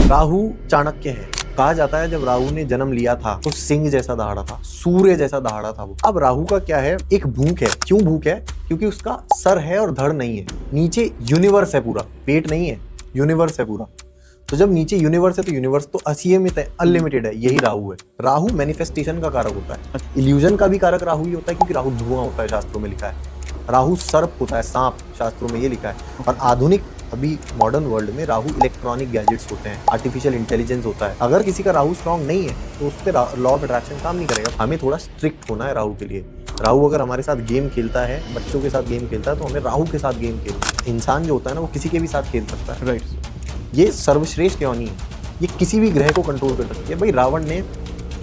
राहु चाणक्य है। कहा जाता है जब राहु ने जन्म लिया था तो सिंह जैसा दहाड़ा था, सूर्य जैसा दहाड़ा था वो। अब राहु का क्या है, एक भूख है। क्यों भूख है? क्योंकि उसका सर है और धड़ नहीं है। नीचे यूनिवर्स है पूरा, पेट नहीं है, यूनिवर्स है पूरा। तो जब नीचे यूनिवर्स है तो यूनिवर्स तो असीमित है, अनलिमिटेड है। यही राहु है। राहु मैनिफेस्टेशन का कारक होता है, इल्यूजन का भी कारक राहु ही होता है, क्योंकि राहु धुआं होता है, शास्त्रों में लिखा है। राहु सर्प होता है, सांप, शास्त्रों में ये लिखा है। और आधुनिक अभी मॉडर्न वर्ल्ड में राहु इलेक्ट्रॉनिक गैजेट्स होते हैं, आर्टिफिशियल इंटेलिजेंस होता है। अगर किसी का राहु स्ट्रांग नहीं है तो उस पर लॉ ऑफ अट्रैक्शन काम नहीं करेगा। हमें थोड़ा स्ट्रिक्ट होना है राहु के लिए। राहु अगर हमारे साथ गेम खेलता है, बच्चों के साथ गेम खेलता है, तो हमें राहु के साथ गेम खेलना है। इंसान जो होता है ना, वो किसी के भी साथ खेल सकता है। राइट। ये सर्वश्रेष्ठ योनि है, ये किसी भी ग्रह को कंट्रोल कर सकती है। भाई रावण ने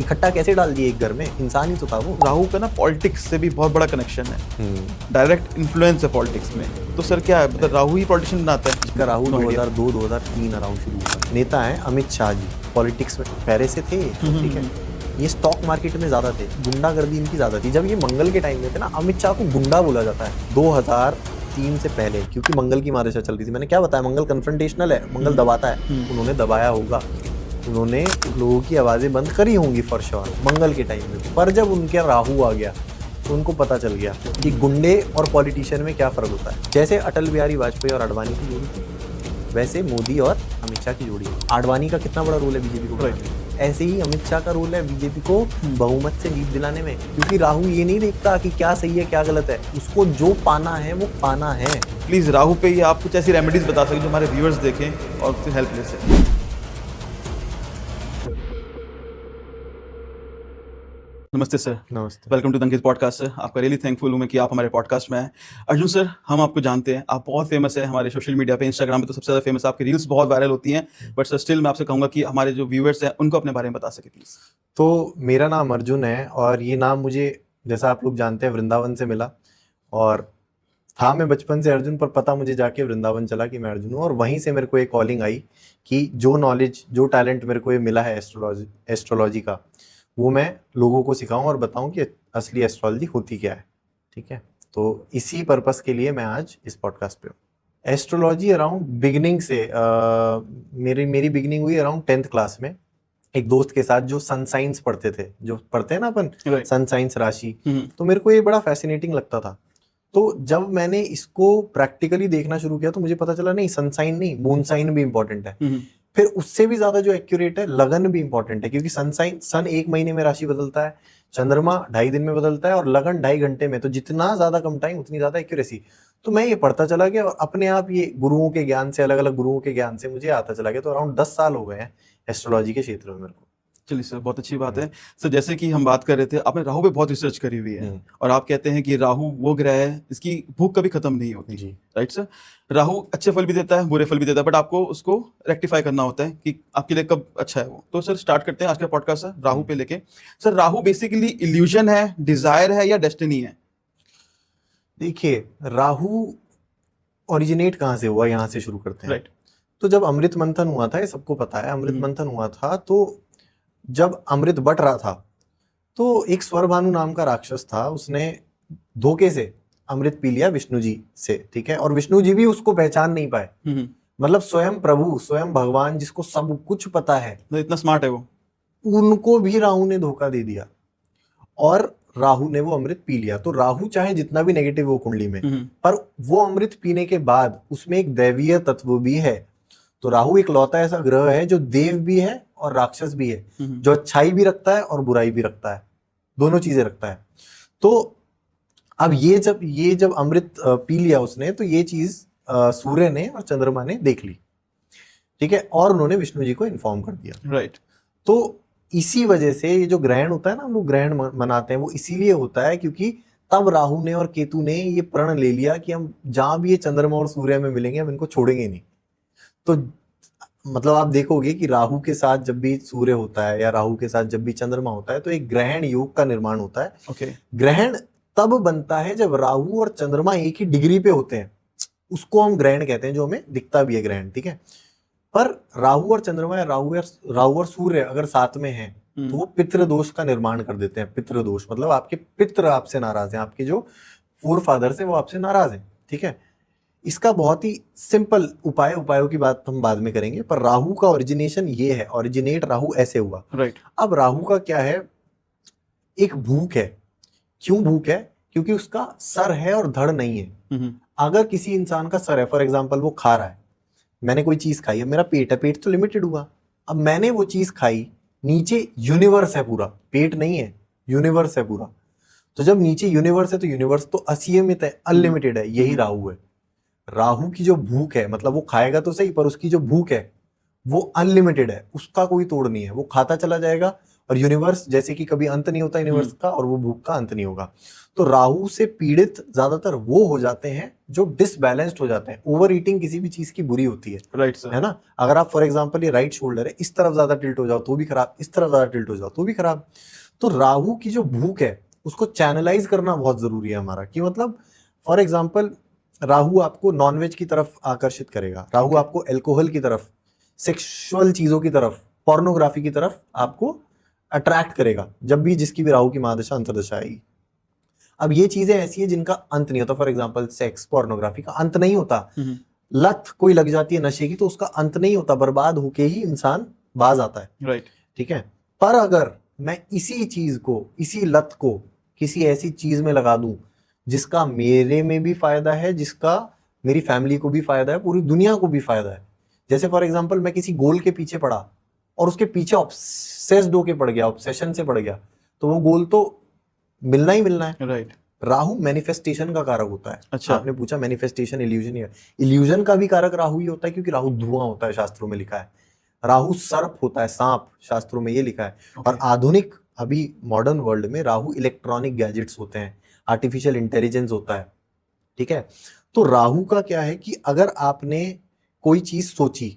इकट्ठा कैसे डाल दिए एक घर में? इंसान ही तो था वो। राहु का ना पॉलिटिक्स से भी बहुत बड़ा कनेक्शन है, डायरेक्ट इन्फ्लुएंस है पॉलिटिक्स में। तो सर क्या है, मतलब राहु ही पॉलिटिशियन बनाता है? इसका राहु 2002-2003 राहु शुरू हुआ। नेता है अमित शाह जी, पॉलिटिक्स में पहले से थे, ठीक है। ये स्टॉक मार्केट में ज्यादा थे, गुंडागर्दी इनकी ज्यादा थी। जब ये मंगल के टाइम में थे ना, अमित शाह को गुंडा बोला जाता है 2003 से पहले, क्योंकि मंगल की मारिशा चल रही थी। मैंने क्या बताया, मंगल कन्फ्रंटेशनल है, मंगल दबाता है। उन्होंने दबाया होगा, उन्होंने लोगों की आवाजें बंद करी होंगी फॉर श्योर मंगल के टाइम में। पर जब उनके राहु आ गया तो उनको पता चल गया कि गुंडे और पॉलिटिशियन में क्या फर्क होता है। जैसे अटल बिहारी वाजपेयी और आडवाणी की जोड़ी थी, वैसे मोदी और अमित शाह की जोड़ी है। आडवाणी का कितना बड़ा रोल है बीजेपी को? ऐसे ही अमित शाह का रोल है बीजेपी को बहुमत से जीत दिलाने में, क्योंकि राहु ये नहीं देखता कि क्या सही है क्या गलत है, उसको जो पाना है वो पाना है। प्लीज राहु पे ये आप कुछ ऐसी रेमेडीज बता सकते जो हमारे व्यूअर्स देखें और फिर हेल्प ले सकें। नमस्ते सर। नमस्ते। Welcome to Dankit podcast sir. आपका रियली थैंकफुल हूँ मैं कि आप हमारे पॉडकास्ट में आए। अर्जुन सर, हम आपको जानते हैं, आप बहुत फेमस है हमारे सोशल मीडिया पे, इंस्टाग्राम पे तो सबसे ज़्यादा फेमस, आपकी रील्स बहुत वायरल होती हैं। बट सर स्टिल मैं आपसे कहूँगा कि हमारे जो व्यूअर्स हैं उनको अपने बारे में बता सके प्लीज़। तो मेरा नाम अर्जुन है, और ये नाम मुझे, जैसा आप लोग जानते हैं, वृंदावन से मिला। और था मैं बचपन से अर्जुन, पर पता मुझे जाके वृंदावन चला कि मैं अर्जुन हूँ। और वहीं से मेरे को एक कॉलिंग आई कि जो नॉलेज, जो टैलेंट मेरे को ये मिला है एस्ट्रोलॉजी का, वो मैं लोगों को सिखाऊं और बताऊं कि असली एस्ट्रोलॉजी होती क्या है। ठीक है, तो इसी पर्पस के लिए मैं आज इस पॉडकास्ट पे हूँ। एस्ट्रोलॉजी अराउंड बिगिनिंग से मेरी बिगिनिंग हुई अराउंड 10th क्लास में, एक दोस्त के साथ जो सन साइंस पढ़ते थे, जो पढ़ते हैं ना अपन, सन साइंस, राशि। तो मेरे को ये बड़ा फैसिनेटिंग लगता था। तो जब मैंने इसको प्रैक्टिकली देखना शुरू किया तो मुझे पता चला नहीं, सन साइन नहीं, मून साइन भी इंपॉर्टेंट है। फिर उससे भी ज्यादा जो एक्यूरेट है, लगन भी इंपॉर्टेंट है, क्योंकि सन 1 महीने में राशि बदलता है, चंद्रमा 2.5 दिन में बदलता है, और लगन 2.5 घंटे में। तो जितना ज्यादा कम टाइम उतनी ज्यादा एक्यूरेसी। तो मैं ये पढ़ता चला गया और अपने आप ये गुरुओं के ज्ञान से, अलग अलग गुरुओं के ज्ञान से मुझे आता चला गया। तो अराउंड 10 साल हो गए हैं एस्ट्रोलॉजी के क्षेत्र में मेरे को। चलिए सर, बहुत अच्छी बात है। सर जैसे कि हम बात कर रहे थे, आपने राहु पे बहुत रिसर्च करी हुई है और आप कहते हैं कि राहु वो ग्रह है इसकी भूख कभी खत्म नहीं होती जी। राइट सर, राहु अच्छे फल भी देता है, बुरे फल भी देता है, बट आपको उसको रेक्टिफाई करना होता है कि आपके लिए कब अच्छा है वो। तो सर स्टार्ट करते हैं आज का पॉडकास्ट सर राहु पे लेके। सर राहु बेसिकली इल्यूजन है, डिजायर है, या डेस्टिनी है? देखिए, राहु ओरिजिनेट कहाँ से हुआ, यहाँ से शुरू करते हैं। राइट। तो जब अमृत मंथन हुआ था, ये सबको पता है, अमृत मंथन हुआ था, तो जब अमृत बट रहा था तो एक स्वरभानु नाम का राक्षस था, उसने धोखे से अमृत पी लिया विष्णु जी से। ठीक है, और विष्णु जी भी उसको पहचान नहीं पाए। मतलब स्वयं प्रभु, स्वयं भगवान, जिसको सब कुछ पता है, तो इतना स्मार्ट है वो, उनको भी राहु ने धोखा दे दिया और राहु ने वो अमृत पी लिया। तो राहु चाहे जितना भी नेगेटिव हो कुंडली में, पर वो अमृत पीने के बाद उसमें एक दैवीय तत्व भी है। तो राहु एक लौता ऐसा ग्रह है जो देव भी है और राक्षस भी है, जो अच्छाई भी रखता है और बुराई भी रखता है, दोनों चीजें रखता है। तो अब ये जब अमृत पी लिया उसने, तो ये चीज सूर्य ने और चंद्रमा ने देख ली। ठीक है, और उन्होंने विष्णु जी को इन्फॉर्म कर दिया। राइट। तो इसी वजह से ये जो ग्रहण होता है ना, हम लोग ग्रहण मनाते हैं, वो इसीलिए होता है क्योंकि तब राहु ने और केतु ने ये प्रण ले लिया कि हम जहां भी ये चंद्रमा और सूर्य में मिलेंगे, हम इनको छोड़ेंगे नहीं। तो मतलब आप देखोगे कि राहु के साथ जब भी सूर्य होता है या राहु के साथ जब भी चंद्रमा होता है, तो एक ग्रहण योग का निर्माण होता है। ओके। ग्रहण तब बनता है जब राहु और चंद्रमा एक ही डिग्री पे होते हैं, उसको हम ग्रहण कहते हैं, जो हमें दिखता भी है ग्रहण। ठीक है, पर राहु और चंद्रमा या राहु और सूर्य अगर साथ में हैं तो वो पितृ दोष का निर्माण कर देते हैं। पितृ दोष मतलब आपके पितृ आपसे नाराज हैं, आपके जो फोर फादर्स हैं वो आपसे नाराज हैं। ठीक है, इसका बहुत ही सिंपल उपायों की बात हम बाद में करेंगे, पर राहु का ओरिजिनेशन ये है, ओरिजिनेट राहु ऐसे हुआ। राइट। अब राहु का क्या है, एक भूख है। क्यों भूख है? क्योंकि उसका सर है और धड़ नहीं है। अगर किसी इंसान का सर है, फॉर एग्जाम्पल वो खा रहा है, मैंने कोई चीज खाई है, मेरा पेट है, पेट तो लिमिटेड हुआ। अब मैंने वो चीज खाई, नीचे यूनिवर्स है पूरा, पेट नहीं है, यूनिवर्स है पूरा। तो जब नीचे यूनिवर्स है तो यूनिवर्स तो असीमित है, अनलिमिटेड है, यही राहु है। राहु की जो भूख है, मतलब वो खाएगा तो सही, पर उसकी जो भूख है वो अनलिमिटेड है, उसका कोई तोड़ नहीं है, वो खाता चला जाएगा। और यूनिवर्स जैसे कि कभी अंत नहीं होता यूनिवर्स का, और वो भूख का अंत नहीं होगा। तो राहु से पीड़ित ज्यादातर वो हो जाते हैं जो डिसबैलेंस्ड हो जाते हैं। ओवर ईटिंग किसी भी चीज की बुरी होती है, राइट सर। है ना। अगर आप फॉर एग्जांपल ये राइट शोल्डर है, इस तरफ ज्यादा टिल्ट हो जाओ तो भी खराब, इस तरफ ज्यादा टिल्ट हो जाओ तो भी खराब। तो राहु की जो भूख है उसको चैनलाइज करना बहुत जरूरी है हमारा, कि मतलब फॉर एग्जाम्पल राहु आपको नॉनवेज की तरफ आकर्षित करेगा, राहु आपको अल्कोहल की तरफ, सेक्सुअल चीजों की तरफ, पोर्नोग्राफी की तरफ आपको अट्रैक्ट करेगा, जब भी जिसकी भी राहु की महादशा अंतर्दशा आएगी। अब ये चीजें ऐसी है जिनका अंत नहीं होता। फॉर एग्जांपल सेक्स, पोर्नोग्राफी का अंत नहीं होता। लत कोई लग जाती है नशे की तो उसका अंत नहीं होता, बर्बाद होके ही इंसान बाज आता है। राइट। ठीक है। पर अगर मैं इसी चीज को, इसी लत को किसी ऐसी चीज में लगा दूं जिसका मेरे में भी फायदा है, जिसका मेरी फैमिली को भी फायदा है, पूरी दुनिया को भी फायदा है। जैसे फॉर एग्जांपल मैं किसी गोल के पीछे पड़ा और उसके पीछे ऑब्सेस्ड होके पड़ गया, ऑब्सेशन से पड़ गया, तो वो गोल तो मिलना ही मिलना है। राइट। राहु मैनिफेस्टेशन का कारक होता है। अच्छा। आपने पूछा मैनिफेस्टेशन, इल्यूजन, इल्यूजन का भी कारक राहु ही होता है, क्योंकि राहु धुआं होता है, शास्त्रों में लिखा है। राहु सर्प होता है, सांप, शास्त्रों में ये लिखा है। और आधुनिक अभी मॉडर्न वर्ल्ड में राहु इलेक्ट्रॉनिक गैजेट्स होते हैं, आर्टिफिशियल इंटेलिजेंस होता है। ठीक है। तो राहु का क्या है कि अगर आपने कोई चीज सोची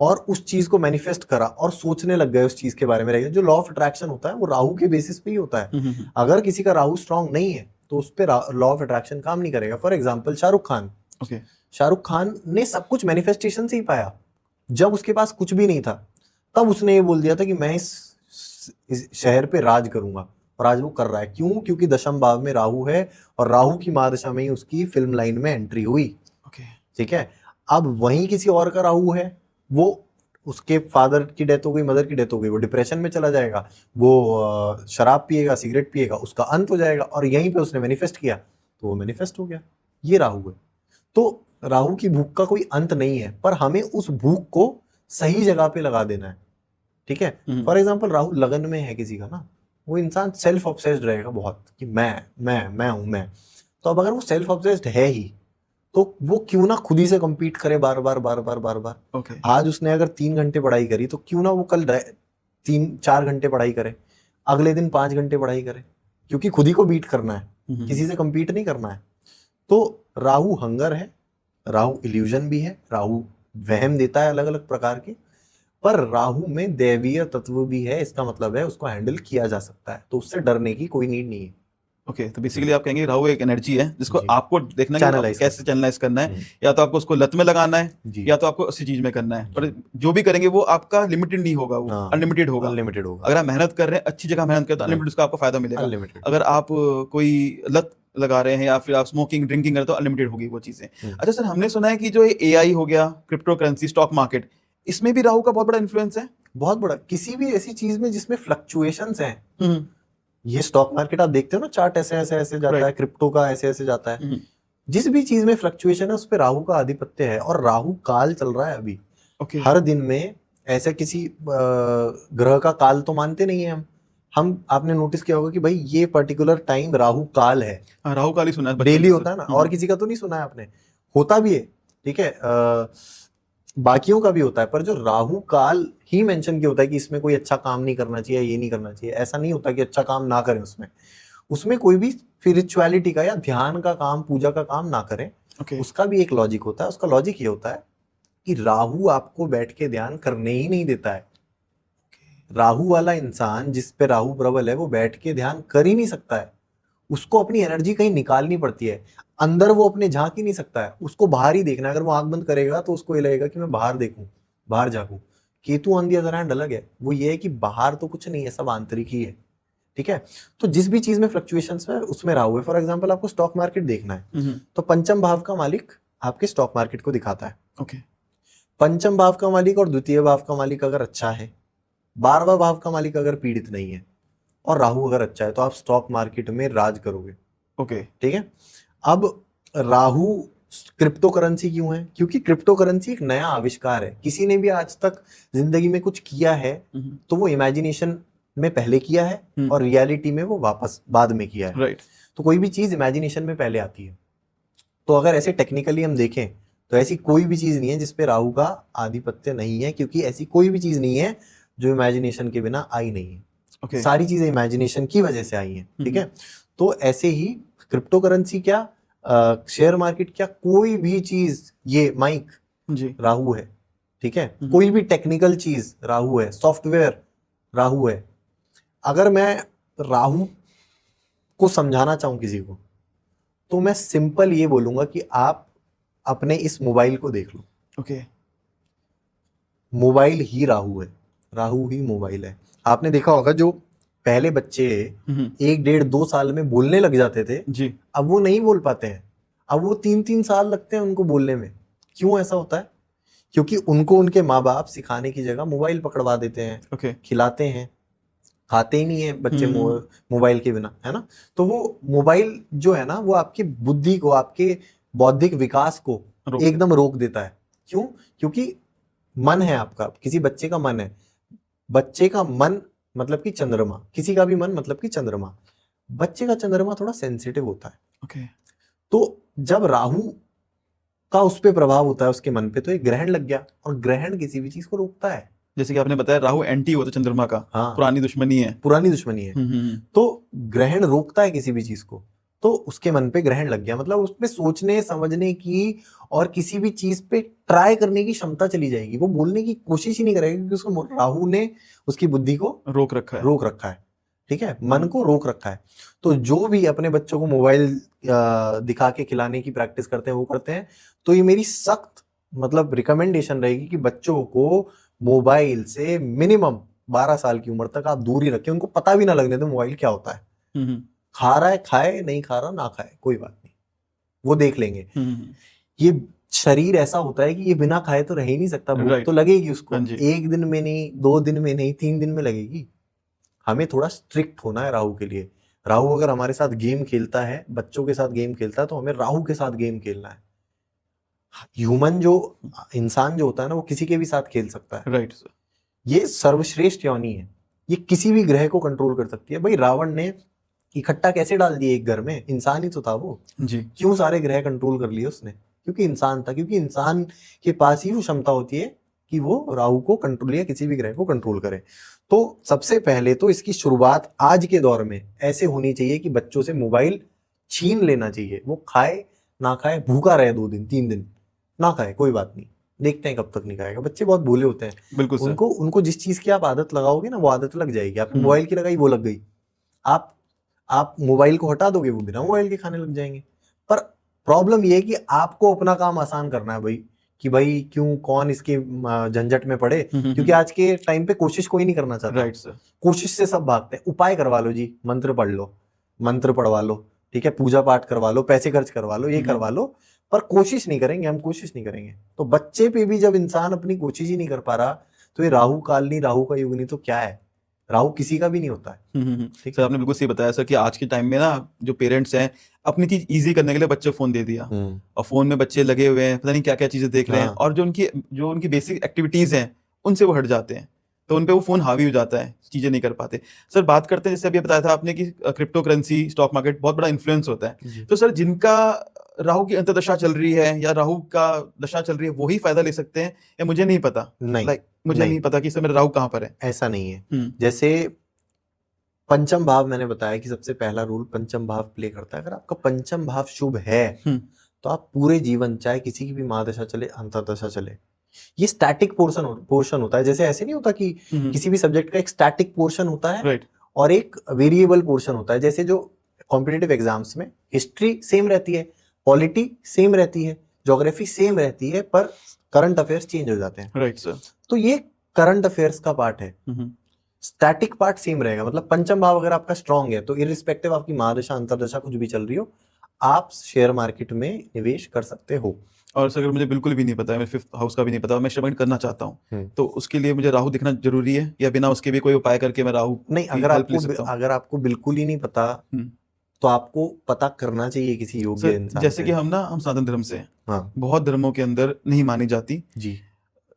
और उस चीज को मैनिफेस्ट करा और सोचने लग गए उस चीज के बारे में, रह गए, जो लॉ ऑफ अट्रैक्शन होता है वो राहु के बेसिस पे ही होता है। अगर किसी का राहु स्ट्रांग नहीं है तो उस पर लॉ ऑफ अट्रैक्शन काम नहीं करेगा। फॉर एग्जाम्पल शाहरुख खान, शाहरुख खान ने सब कुछ मैनिफेस्टेशन से ही पाया। जब उसके पास कुछ भी नहीं था तब उसने ये बोल दिया था कि मैं इस शहर पे राज करूंगा, और आज वो कर रहा है। क्यों? क्योंकि दशम भाव में राहु है और राहु की महादशा में ही उसकी फिल्म लाइन में एंट्री हुई। ठीक है। अब वहीं किसी और का राहु है, वो उसके फादर की डेथ हो गई, मदर की डेथ हो गई, वो डिप्रेशन में चला जाएगा, वो शराब पिएगा, सिगरेट पिएगा, उसका अंत हो जाएगा। और यहीं पे उसने मैनिफेस्ट किया तो वो मैनिफेस्ट हो गया। ये राहु है। तो राहु की भूख का कोई अंत नहीं है, पर हमें उस भूख को सही जगह पे लगा देना है। ठीक है। फॉर एग्जाम्पल राहु लगन में है किसी का ना, वो इंसान सेल्फ ऑब्सेस्ड रहेगा बहुत, कि मैं हूं मैं। तो अब अगर वो सेल्फ ऑब्सेस्ड है ही तो वो क्यों ना खुद ही से compete करे बार बार। आज उसने अगर 3 घंटे पढ़ाई करी तो क्यों ना वो कल 3-4 घंटे पढ़ाई करे, अगले दिन 5 घंटे पढ़ाई करे, क्योंकि खुद ही को बीट करना है, किसी से compete नहीं करना है। तो राहु हंगर है, राहु इल्यूजन भी है, राहु वहम देता है अलग अलग प्रकार के, पर राहु में दैवीय तत्व भी है। इसका मतलब है उसको हैंडल किया जा सकता है, तो उससे डरने की कोई नीड नहीं है। ओके। तो बेसिकली आप कहेंगे राहु एक एनर्जी है जिसको आपको देखना है Channelize कैसे चैनलाइज करना है, या तो आपको उसको लत में लगाना है, या तो आपको उसी चीज में करना है। पर जो भी करेंगे वो आपका लिमिटेड नहीं होगा, वो अनलिमिटेड होगा। अगर आप मेहनत कर रहे हैं, अच्छी जगह मेहनत करें तो अनलिमिटेड उसका आपको फायदा मिलेगा। अगर आप कोई लत लगा रहे हैं या फिर आप स्मोकिंग ड्रिंकिंग करें तो अनलिमिटेड होगी वो चीजें। अच्छा सर, हमने सुना है कि जो AI हो गया, क्रिप्टो करेंसी, स्टॉक मार्केट, इसमें भी राहु का बहुत बड़ा इन्फ्लुएंस है। बहुत बड़ा। किसी भी ऐसी चीज में जिसमें फ्लक्चुएशंस हैं, ये स्टॉक मार्केट आप देखते हो ना, चार्ट ऐसे ऐसे ऐसे जाता है, क्रिप्टो का ऐसे ऐसे जाता है। जिस भी चीज में फ्लक्चुएशन है उस पे राहु का आधिपत्य है, और राहु काल चल रहा है अभी। हर दिन में ऐसा किसी ग्रह का काल तो मानते नहीं है हम। आपने नोटिस किया होगा कि भाई ये पर्टिकुलर टाइम राहु काल है। राहु काल ही सुना है, डेली होता है ना, और किसी का तो नहीं सुना है आपने, होता भी है। ठीक है। बाकियों का भी होता है, पर जो राहु काल ही मेंशन किया होता है कि इसमें कोई अच्छा काम नहीं करना चाहिए, ये नहीं करना चाहिए। ऐसा नहीं होता कि अच्छा काम ना करें उसमें कोई भी स्पिरिचुअलिटी का या ध्यान का काम, पूजा का काम ना करें। उसका भी एक लॉजिक होता है। उसका लॉजिक ये होता है कि राहु आपको बैठ के ध्यान करने ही नहीं देता है। राहु वाला इंसान, जिस पे राहु प्रबल है, वो बैठ के ध्यान कर ही नहीं सकता है। उसको अपनी एनर्जी कहीं निकालनी पड़ती है। अंदर वो अपने झांक ही नहीं सकता है, उसको बाहर ही देखना है। अगर वो आंख बंद करेगा तो उसको ये लगेगा कि मैं बाहर देखूं, बाहर झांकूं। Ketu on the other hand अलग है, वो ये है कि बाहर तो कुछ नहीं है, सब आंतरिक ही है। ठीक है। तो जिस भी चीज में फ्लक्चुएशंस है उसमें राहु है। फॉर एग्जांपल आपको स्टॉक मार्केट देखना है तो पंचम भाव का मालिक आपके स्टॉक मार्केट को दिखाता है। ओके। पंचम भाव का मालिक और द्वितीय भाव का मालिक अगर अच्छा है, 12वां भाव का मालिक अगर पीड़ित नहीं है और राहु अगर अच्छा है, तो आप स्टॉक मार्केट में राज करोगे। ओके। ठीक है। अब राहु क्रिप्टो करेंसी क्यों है? क्योंकि क्रिप्टो करेंसी एक नया आविष्कार है। किसी ने भी आज तक जिंदगी में कुछ किया है तो वो इमेजिनेशन में पहले किया है और रियलिटी में वो वापस बाद में किया है। राइट। तो कोई भी चीज इमेजिनेशन में पहले आती है। तो अगर ऐसे टेक्निकली हम देखें तो ऐसी कोई भी चीज नहीं है जिसपे राहु का आधिपत्य नहीं है, क्योंकि ऐसी कोई भी चीज नहीं है जो इमेजिनेशन के बिना आई नहीं है। Okay. सारी चीजें इमेजिनेशन की वजह से आई हैं। ठीक है। तो ऐसे ही क्रिप्टो करेंसी क्या, शेयर मार्केट क्या, कोई भी चीज, ये माइक जी। राहु है। ठीक है। कोई भी टेक्निकल चीज राहु है, सॉफ्टवेयर राहु है। अगर मैं राहु को समझाना चाहूं किसी को, तो मैं सिंपल ये बोलूंगा कि आप अपने इस मोबाइल को देख लो। ओके। मोबाइल ही राहु है, राहु ही मोबाइल है। आपने देखा होगा जो पहले बच्चे 1, 1.5, 2 साल में बोलने लग जाते थे जी। अब वो नहीं बोल पाते हैं। अब वो 3-3 साल लगते हैं उनको बोलने में। क्यों ऐसा होता है? क्योंकि उनको उनके माँ बाप सिखाने की जगह मोबाइल पकड़वा देते हैं। ओके। खिलाते हैं, खाते ही नहीं है बच्चे मोबाइल के बिना, है ना। तो वो मोबाइल जो है ना, वो आपकी बुद्धि को, आपके बौद्धिक विकास को एकदम रोक देता है। क्यों? क्योंकि मन है आपका, किसी बच्चे का मन है। बच्चे का मन मतलब कि चंद्रमा, किसी का भी मन मतलब कि चंद्रमा। बच्चे का चंद्रमा थोड़ा सेंसिटिव होता है। ओके। तो जब राहु का उस पे प्रभाव होता है उसके मन पे, तो एक ग्रहण लग गया, और ग्रहण किसी भी चीज को रोकता है। जैसे कि आपने बताया राहु एंटी होता है चंद्रमा का। हाँ, पुरानी दुश्मनी है। पुरानी दुश्मनी है। तो ग्रहण रोकता है किसी भी चीज को। तो उसके मन पे ग्रहण लग गया, मतलब उसपे सोचने समझने की और किसी भी चीज पे ट्राई करने की क्षमता चली जाएगी। वो बोलने की कोशिश ही नहीं करेगा, क्योंकि उसको राहु ने उसकी बुद्धि को रोक रखा है। ठीक है, मन को रोक रखा है। तो जो भी अपने बच्चों को मोबाइल दिखा के खिलाने की प्रैक्टिस करते हैं, वो करते हैं, तो ये मेरी सख्त मतलब रिकमेंडेशन रहेगी कि बच्चों को मोबाइल से मिनिमम 12 साल की उम्र तक आप दूर ही रखें। उनको पता भी ना लगने दो मोबाइल क्या होता है। खा रहा है खाए, नहीं खा रहा ना खाए, कोई बात नहीं, वो देख लेंगे। ये शरीर ऐसा होता है कि ये बिना खाए तो रह ही नहीं सकता। भूख तो लगेगी उसको, 1 दिन में नहीं, 2 दिन में नहीं, 3 दिन में लगेगी। हमें थोड़ा स्ट्रिक्ट होना है राहु के लिए। राहु अगर हमारे साथ गेम खेलता है, बच्चों के साथ गेम खेलता है, तो हमें राहु के साथ गेम खेलना है। ह्यूमन जो इंसान जो होता है ना, वो किसी के भी साथ खेल सकता है। Right sir. ये सर्वश्रेष्ठ योनि है, ये किसी भी ग्रह को कंट्रोल कर सकती है। भाई रावण ने इकट्ठा कैसे डाल दिए एक घर में? इंसान ही तो था वो जी। क्यों सारे ग्रह कंट्रोल कर लिए उसने? क्योंकि इंसान था। क्योंकि इंसान के पास ही वो क्षमता होती है कि वो राहु को कंट्रोल या किसी भी ग्रह को कंट्रोल करे। तो सबसे पहले तो इसकी शुरुआत आज के दौर में ऐसे होनी चाहिए कि बच्चों से मोबाइल छीन लेना चाहिए। वो खाए ना खाए, भूखा रहे 2 दिन 3 दिन, ना खाए कोई बात नहीं, देखते हैं कब तक नहीं खाएगा। बच्चे बहुत भोले होते हैं। बिल्कुल सर। उनको जिस चीज की आप आदत लगाओगे ना, वो आदत लग जाएगी। आप मोबाइल की लगाई, वो लग गई। आप मोबाइल को हटा दोगे, वो बिना मोबाइल के खाने लग जाएंगे। पर प्रॉब्लम ये है कि आपको अपना काम आसान करना है भाई, कि भाई क्यों कौन इसके झंझट में पड़े। क्योंकि आज के टाइम पे कोशिश कोई नहीं करना चाहता। Right sir. कोशिश से सब भागते हैं। उपाय करवा लो जी, मंत्र पढ़ लो, मंत्र पढ़वा लो, ठीक है, पूजा पाठ करवा लो, पैसे खर्च करवा लो, ये करवा लो, पर कोशिश नहीं करेंगे। हम कोशिश नहीं करेंगे तो बच्चे पे भी जब इंसान अपनी कोशिश ही नहीं कर पा रहा, तो ये राहु काल नहीं, राहु का युग नहीं तो क्या है? राहु किसी का भी नहीं होता है। ठीक सर, आपने बिल्कुल सही बताया सर कि आज के टाइम में ना जो पेरेंट्स हैं अपनी चीज इजी करने के लिए बच्चे फोन दे दिया, और फोन में बच्चे लगे हुए हैं, पता नहीं क्या क्या चीजें देख रहे हैं, और जो उनकी बेसिक एक्टिविटीज हैं उनसे वो हट जाते हैं, तो उन पे वो फोन हावी हो जाता है, चीजें नहीं कर पाते। सर बात करते हैं, जैसे अभी बताया था आपने कि क्रिप्टो करेंसी, स्टॉक मार्केट बहुत बड़ा इन्फ्लुएंस होता है। तो सर जिनका राहु की अंतर्दशा चल रही है या राहु का दशा चल रही है, वही फायदा ले सकते हैं, या मुझे नहीं पता? नहीं, मुझे नहीं पता कि इस समय राहु कहाँ पर है। ऐसा नहीं है। जैसे पंचम भाव मैंने बताया कि सबसे पहला रूल पंचम भाव प्ले करता है। अगर आपका पंचम भाव शुभ है तो आप पूरे जीवन, चाहे किसी की भी महादशा चले, अंतर्दशा चले, ये स्टैटिक पोर्शन होता है। जैसे ऐसे नहीं होता कि किसी भी सब्जेक्ट का एक स्टैटिक पोर्शन होता है और एक वेरिएबल पोर्शन होता है। जैसे जो कॉम्पिटिटिव एग्जाम्स में हिस्ट्री सेम रहती है, पॉलिटी सेम रहती है, ज्योग्राफी सेम रहती है, पर करंट अफेयर्स चेंज हो जाते हैं। Right sir. तो ये करंट अफेयर्स का पार्ट है। स्टैटिक पार्ट सेम रहेगा। मतलब पंचम भाव अगर आपका स्ट्रांग है तो इररिस्पेक्टिव आपकी महादशा, अंतर्दशा कुछ भी चल रही हो, आप शेयर मार्केट में निवेश कर सकते हो। और सर अगर मुझे बिल्कुल भी नहीं पता है, मैं 5th हाउस का भी नहीं पता और मैं श्रवण करना चाहता हूँ, हम्म। तो उसके लिए मुझे राहु दिखना जरूरी है या बिना उसके भी कोई उपाय करके मैं राहु नहीं, की हेल्प ले सकता हूँ? अगर आपको बिल्कुल ही नहीं पता हम्म। तो आपको पता करना चाहिए किसी योग्य सर इंसान जैसे से। कि हम सनातन धर्म से हैं, हाँ बहुत धर्मों के अंदर नहीं मानी जाती, जी।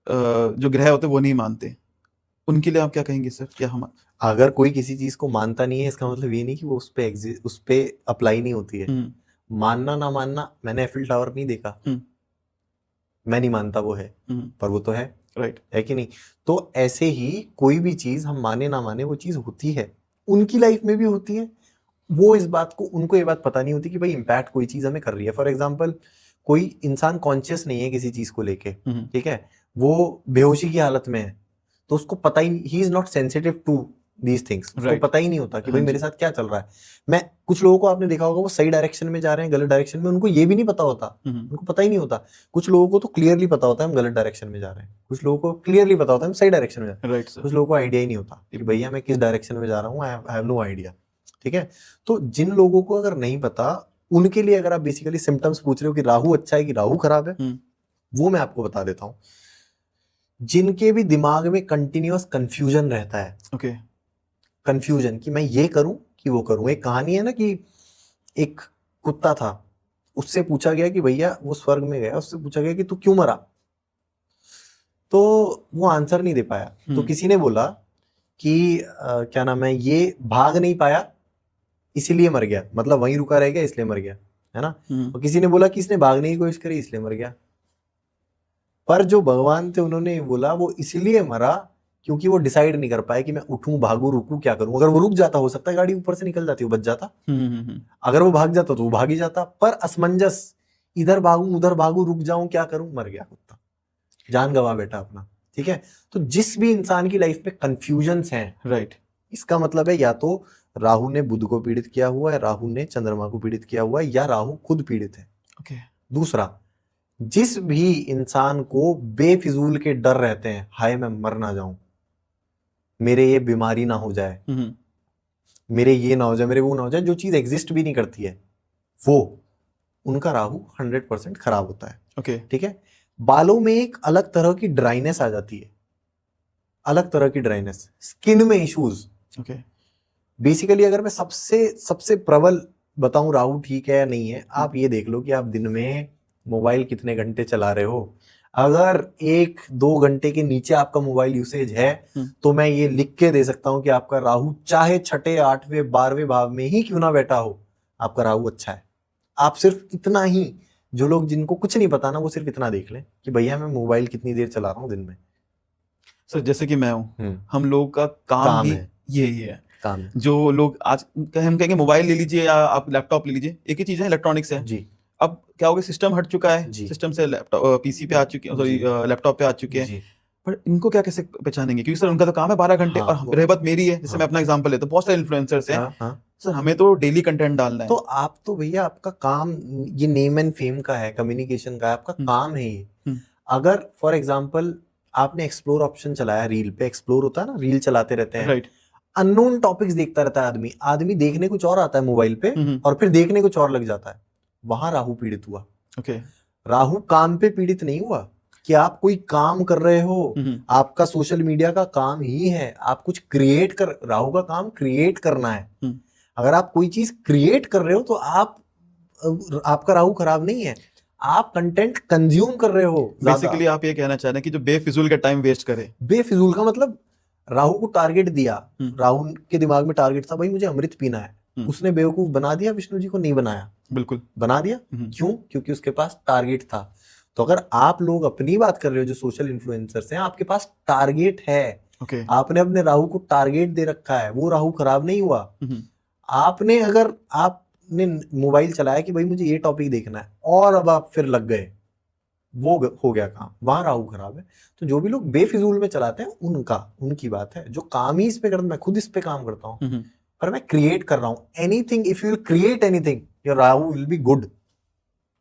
जो ग्रह होते हैं वो नहीं मानते, उनके लिए आप क्या कहेंगे सर? क्या हम अगर कोई किसी चीज को मानता नहीं है इसका मतलब ये नहीं कि वो उस पे अप्लाई नहीं होती है। मानना ना मानना, मैंने एफिल टावर नहीं देखा, मैं नहीं मानता वो है, पर वो तो है, राइट है कि नहीं? तो ऐसे ही कोई भी चीज हम माने ना माने वो चीज होती है, उनकी लाइफ में भी होती है। वो इस बात को, उनको ये बात पता नहीं होती कि भाई इम्पैक्ट कोई चीज हमें कर रही है। फॉर एग्जाम्पल, कोई इंसान कॉन्शियस नहीं है किसी चीज को लेके, ठीक है, वो बेहोशी की हालत में है, तो उसको पता ही, he is not sensitive to these things, उसको Right. पता ही नहीं होता कि हाँ भाई जी। मेरे साथ क्या चल रहा है। मैं, कुछ लोगों को आपने देखा होगा वो सही डायरेक्शन में जा रहे हैं, गलत डायरेक्शन में, उनको ये भी नहीं पता होता, उनको पता ही नहीं होता। कुछ लोगों को तो क्लियरली पता होता है हम गलत डायरेक्शन में जा रहे हैं, कुछ लोगों को क्लियरली पता होता है हम सही डायरेक्शन में जा रहे हैं, राइट सर। कुछ लोगों को आइडिया ही नहीं होता कि भैया मैं किस डायरेक्शन में जा रहा हूँ, आई हैव नो आइडिया। ठीक है, तो जिन लोगों को अगर नहीं पता, उनके लिए अगर आप बेसिकली सिम्टम्स पूछ रहे हो कि राहु अच्छा है कि राहु खराब है, वो मैं आपको बता देता हूँ। जिनके भी दिमाग में कंटिन्यूअस कंफ्यूजन रहता है, ओके, कंफ्यूजन कि मैं ये करूं कि वो करूं। एक कहानी है ना कि एक कुत्ता था, उससे पूछा गया कि भैया, वो स्वर्ग में गया, उससे पूछा गया कि तू क्यों मरा, तो वो आंसर नहीं दे पाया। तो किसी ने बोला कि क्या नाम है, ये भाग नहीं पाया इसीलिए मर गया, मतलब वहीं रुका रह गया इसलिए मर गया, है ना। और किसी ने बोला कि इसने भागने की कोशिश करी इसलिए मर गया। पर जो भगवान थे उन्होंने बोला वो इसलिए मरा क्योंकि वो डिसाइड नहीं कर पाए कि मैं उठूं, भागूं, रुकूं, क्या करूं। अगर वो रुक जाता, हो सकता है गाड़ी ऊपर से निकल जाती, वो बच जाता। अगर वो भाग जाता तो वो भाग ही जाता, पर असमंजस, इधर भागूं उधर भागूं, रुक जाऊं, क्या करूं, मर गया कुत्ता, जान गवा बैठा अपना। ठीक है, तो जिस भी इंसान की लाइफ में कंफ्यूजन्स हैं, राइट, इसका मतलब है या तो राहु ने बुध को पीड़ित किया हुआ है, राहु ने चंद्रमा को पीड़ित किया हुआ है, या राहु खुद पीड़ित है। ओके। दूसरा, जिस भी इंसान को बेफिजूल के डर रहते हैं, हाय मैं मर ना जाऊं, मेरे ये बीमारी ना हो जाए, मेरे ये ना हो जाए, मेरे वो ना हो जाए, जो चीज एग्जिस्ट भी नहीं करती है, वो, उनका राहु 100% खराब होता है। ओके, ठीक है, बालों में एक अलग तरह की ड्राइनेस आ जाती है, अलग तरह की ड्राइनेस, स्किन में इश्यूज। ओके, बेसिकली अगर मैं सबसे सबसे प्रबल बताऊं राहु ठीक है या नहीं है, आप ये देख लो कि आप दिन में मोबाइल कितने घंटे चला रहे हो। अगर 1-2 घंटे के नीचे आपका मोबाइल यूसेज है तो मैं ये लिख के दे सकता हूं कि आपका राहु चाहे 6, 8, 12वें भाव में ही क्यों ना बैठा हो, आपका राहु अच्छा है। आप सिर्फ इतना ही, जो लोग जिनको कुछ नहीं पता ना, वो सिर्फ इतना देख लें कि भैया मैं मोबाइल कितनी देर चला रहा हूँ दिन में। सर जैसे कि मैं हूँ, हम लोग का काम ही है, यही है। काम है जो लोग आज हम कहेंगे मोबाइल ले लीजिए या आप लैपटॉप ले लीजिए, एक ही चीज है, इलेक्ट्रॉनिक्स है जी। अब क्या हो गया, सिस्टम हट चुका है, जी। सिस्टम से लैपटॉप पीसी पे आ चुके हैं, सॉरी लैपटॉप पे आ चुके हैं। जी। पर इनको क्या कैसे पहचानेंगे, क्योंकि सर उनका तो काम है 12 घंटे, हाँ, और रह बात मेरी है, जैसे मैं अपना एग्जांपल लेता हूँ, बहुत सारे इन्फ्लुएंसर्स हैं, हाँ, सर हमें तो डेली कंटेंट डालना है। तो आप तो भैया, आपका काम ये नेम एंड फेम का है, कम्युनिकेशन का है, आपका काम है ये। अगर फॉर एग्जांपल आपने एक्सप्लोर ऑप्शन चलाया, रील पे एक्सप्लोर होता है ना, रील चलाते रहते हैं, राइट, अननोन टॉपिक्स देखता रहता है आदमी, आदमी देखने कुछ और आता है मोबाइल पे और फिर देखने कुछ और लग जाता है, वहां राहु पीड़ित हुआ। ओके, राहु काम पे पीड़ित नहीं हुआ कि आप कोई काम कर रहे हो, आपका सोशल मीडिया का काम ही है, आप कुछ क्रिएट कर, राहु का काम क्रिएट करना है। अगर आप कोई चीज क्रिएट कर रहे हो तो आपका राहु खराब नहीं है, आप कंटेंट कंज्यूम कर रहे हो। बेसिकली आप ये कहना चाह रहे हैं कि जो बेफिजूल का टाइम वेस्ट करे, बेफिजूल का मतलब, राहु को टारगेट दिया, राहु के दिमाग में टारगेट था भाई मुझे अमृत पीना है, उसने बेवकूफ बना दिया, विष्णु जी को नहीं बनाया, बिल्कुल बना दिया। क्यों? क्योंकि उसके पास टारगेट था। तो अगर आप लोग अपनी बात कर रहे हो, जो सोशल इन्फ्लुएंसर्स हैं, आपके पास टारगेट है, आपने अपने राहु को टारगेट दे रखा है, वो राहु खराब नहीं हुआ। आपने, अगर आपने मोबाइल चलाया कि भाई मुझे ये टॉपिक देखना है और अब आप फिर लग गए, वो हो गया काम, वहां राहु खराब है। तो जो भी लोग बेफिजूल में चलाते हैं उनकी बात है, जो काम ही इस पे करता, मैं खुद इस पे काम करता हूँ, पर मैं क्रिएट कर रहा हूँ anything, if you will create anything your Rahu will be good,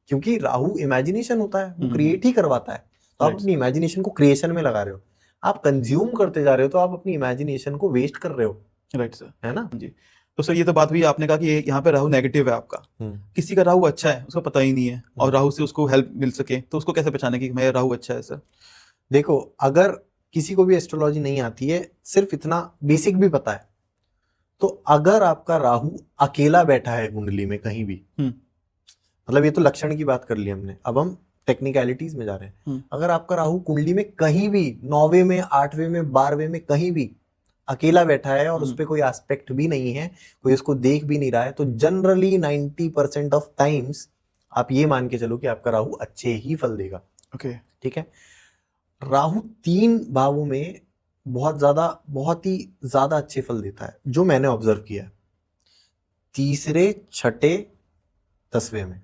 क्योंकि राहु इमेजिनेशन होता है, वो क्रिएट ही करवाता है। तो आप अपनी इमेजिनेशन को क्रिएशन में लगा रहे हो, आप कंज्यूम करते जा रहे हो, तो आप अपनी इमेजिनेशन को वेस्ट कर रहे हो। राइट सर, है ना जी। तो सर ये तो बात हुई, आपने कहा कि यहाँ पे राहु नेगेटिव है आपका, किसी का राहु अच्छा है उसको पता ही नहीं है और राहु से उसको हेल्प मिल सके, तो उसको कैसे पहचाने कि मेरा राहु अच्छा है सर? देखो, अगर किसी को भी एस्ट्रोलॉजी नहीं आती है, सिर्फ इतना बेसिक भी पता है, तो अगर आपका राहु अकेला बैठा है कुंडली में कहीं भी, मतलब ये तो लक्षण की बात कर ली हमने, अब हम टेक्निकलिटीज में जा रहे हैं। अगर आपका राहु कुंडली में कहीं भी 9वें में, 8वें में, 12वें में कहीं भी अकेला बैठा है और उस पर कोई एस्पेक्ट भी नहीं है, कोई उसको देख भी नहीं रहा है, तो जनरली 90% ऑफ टाइम्स आप ये मान के चलो कि आपका राहु अच्छे ही फल देगा। ओके, ठीक है। राहु 3 भावों में बहुत ही ज्यादा अच्छे फल देता है, जो मैंने ऑब्जर्व किया है। 3रे, 6ठे, 10वें में।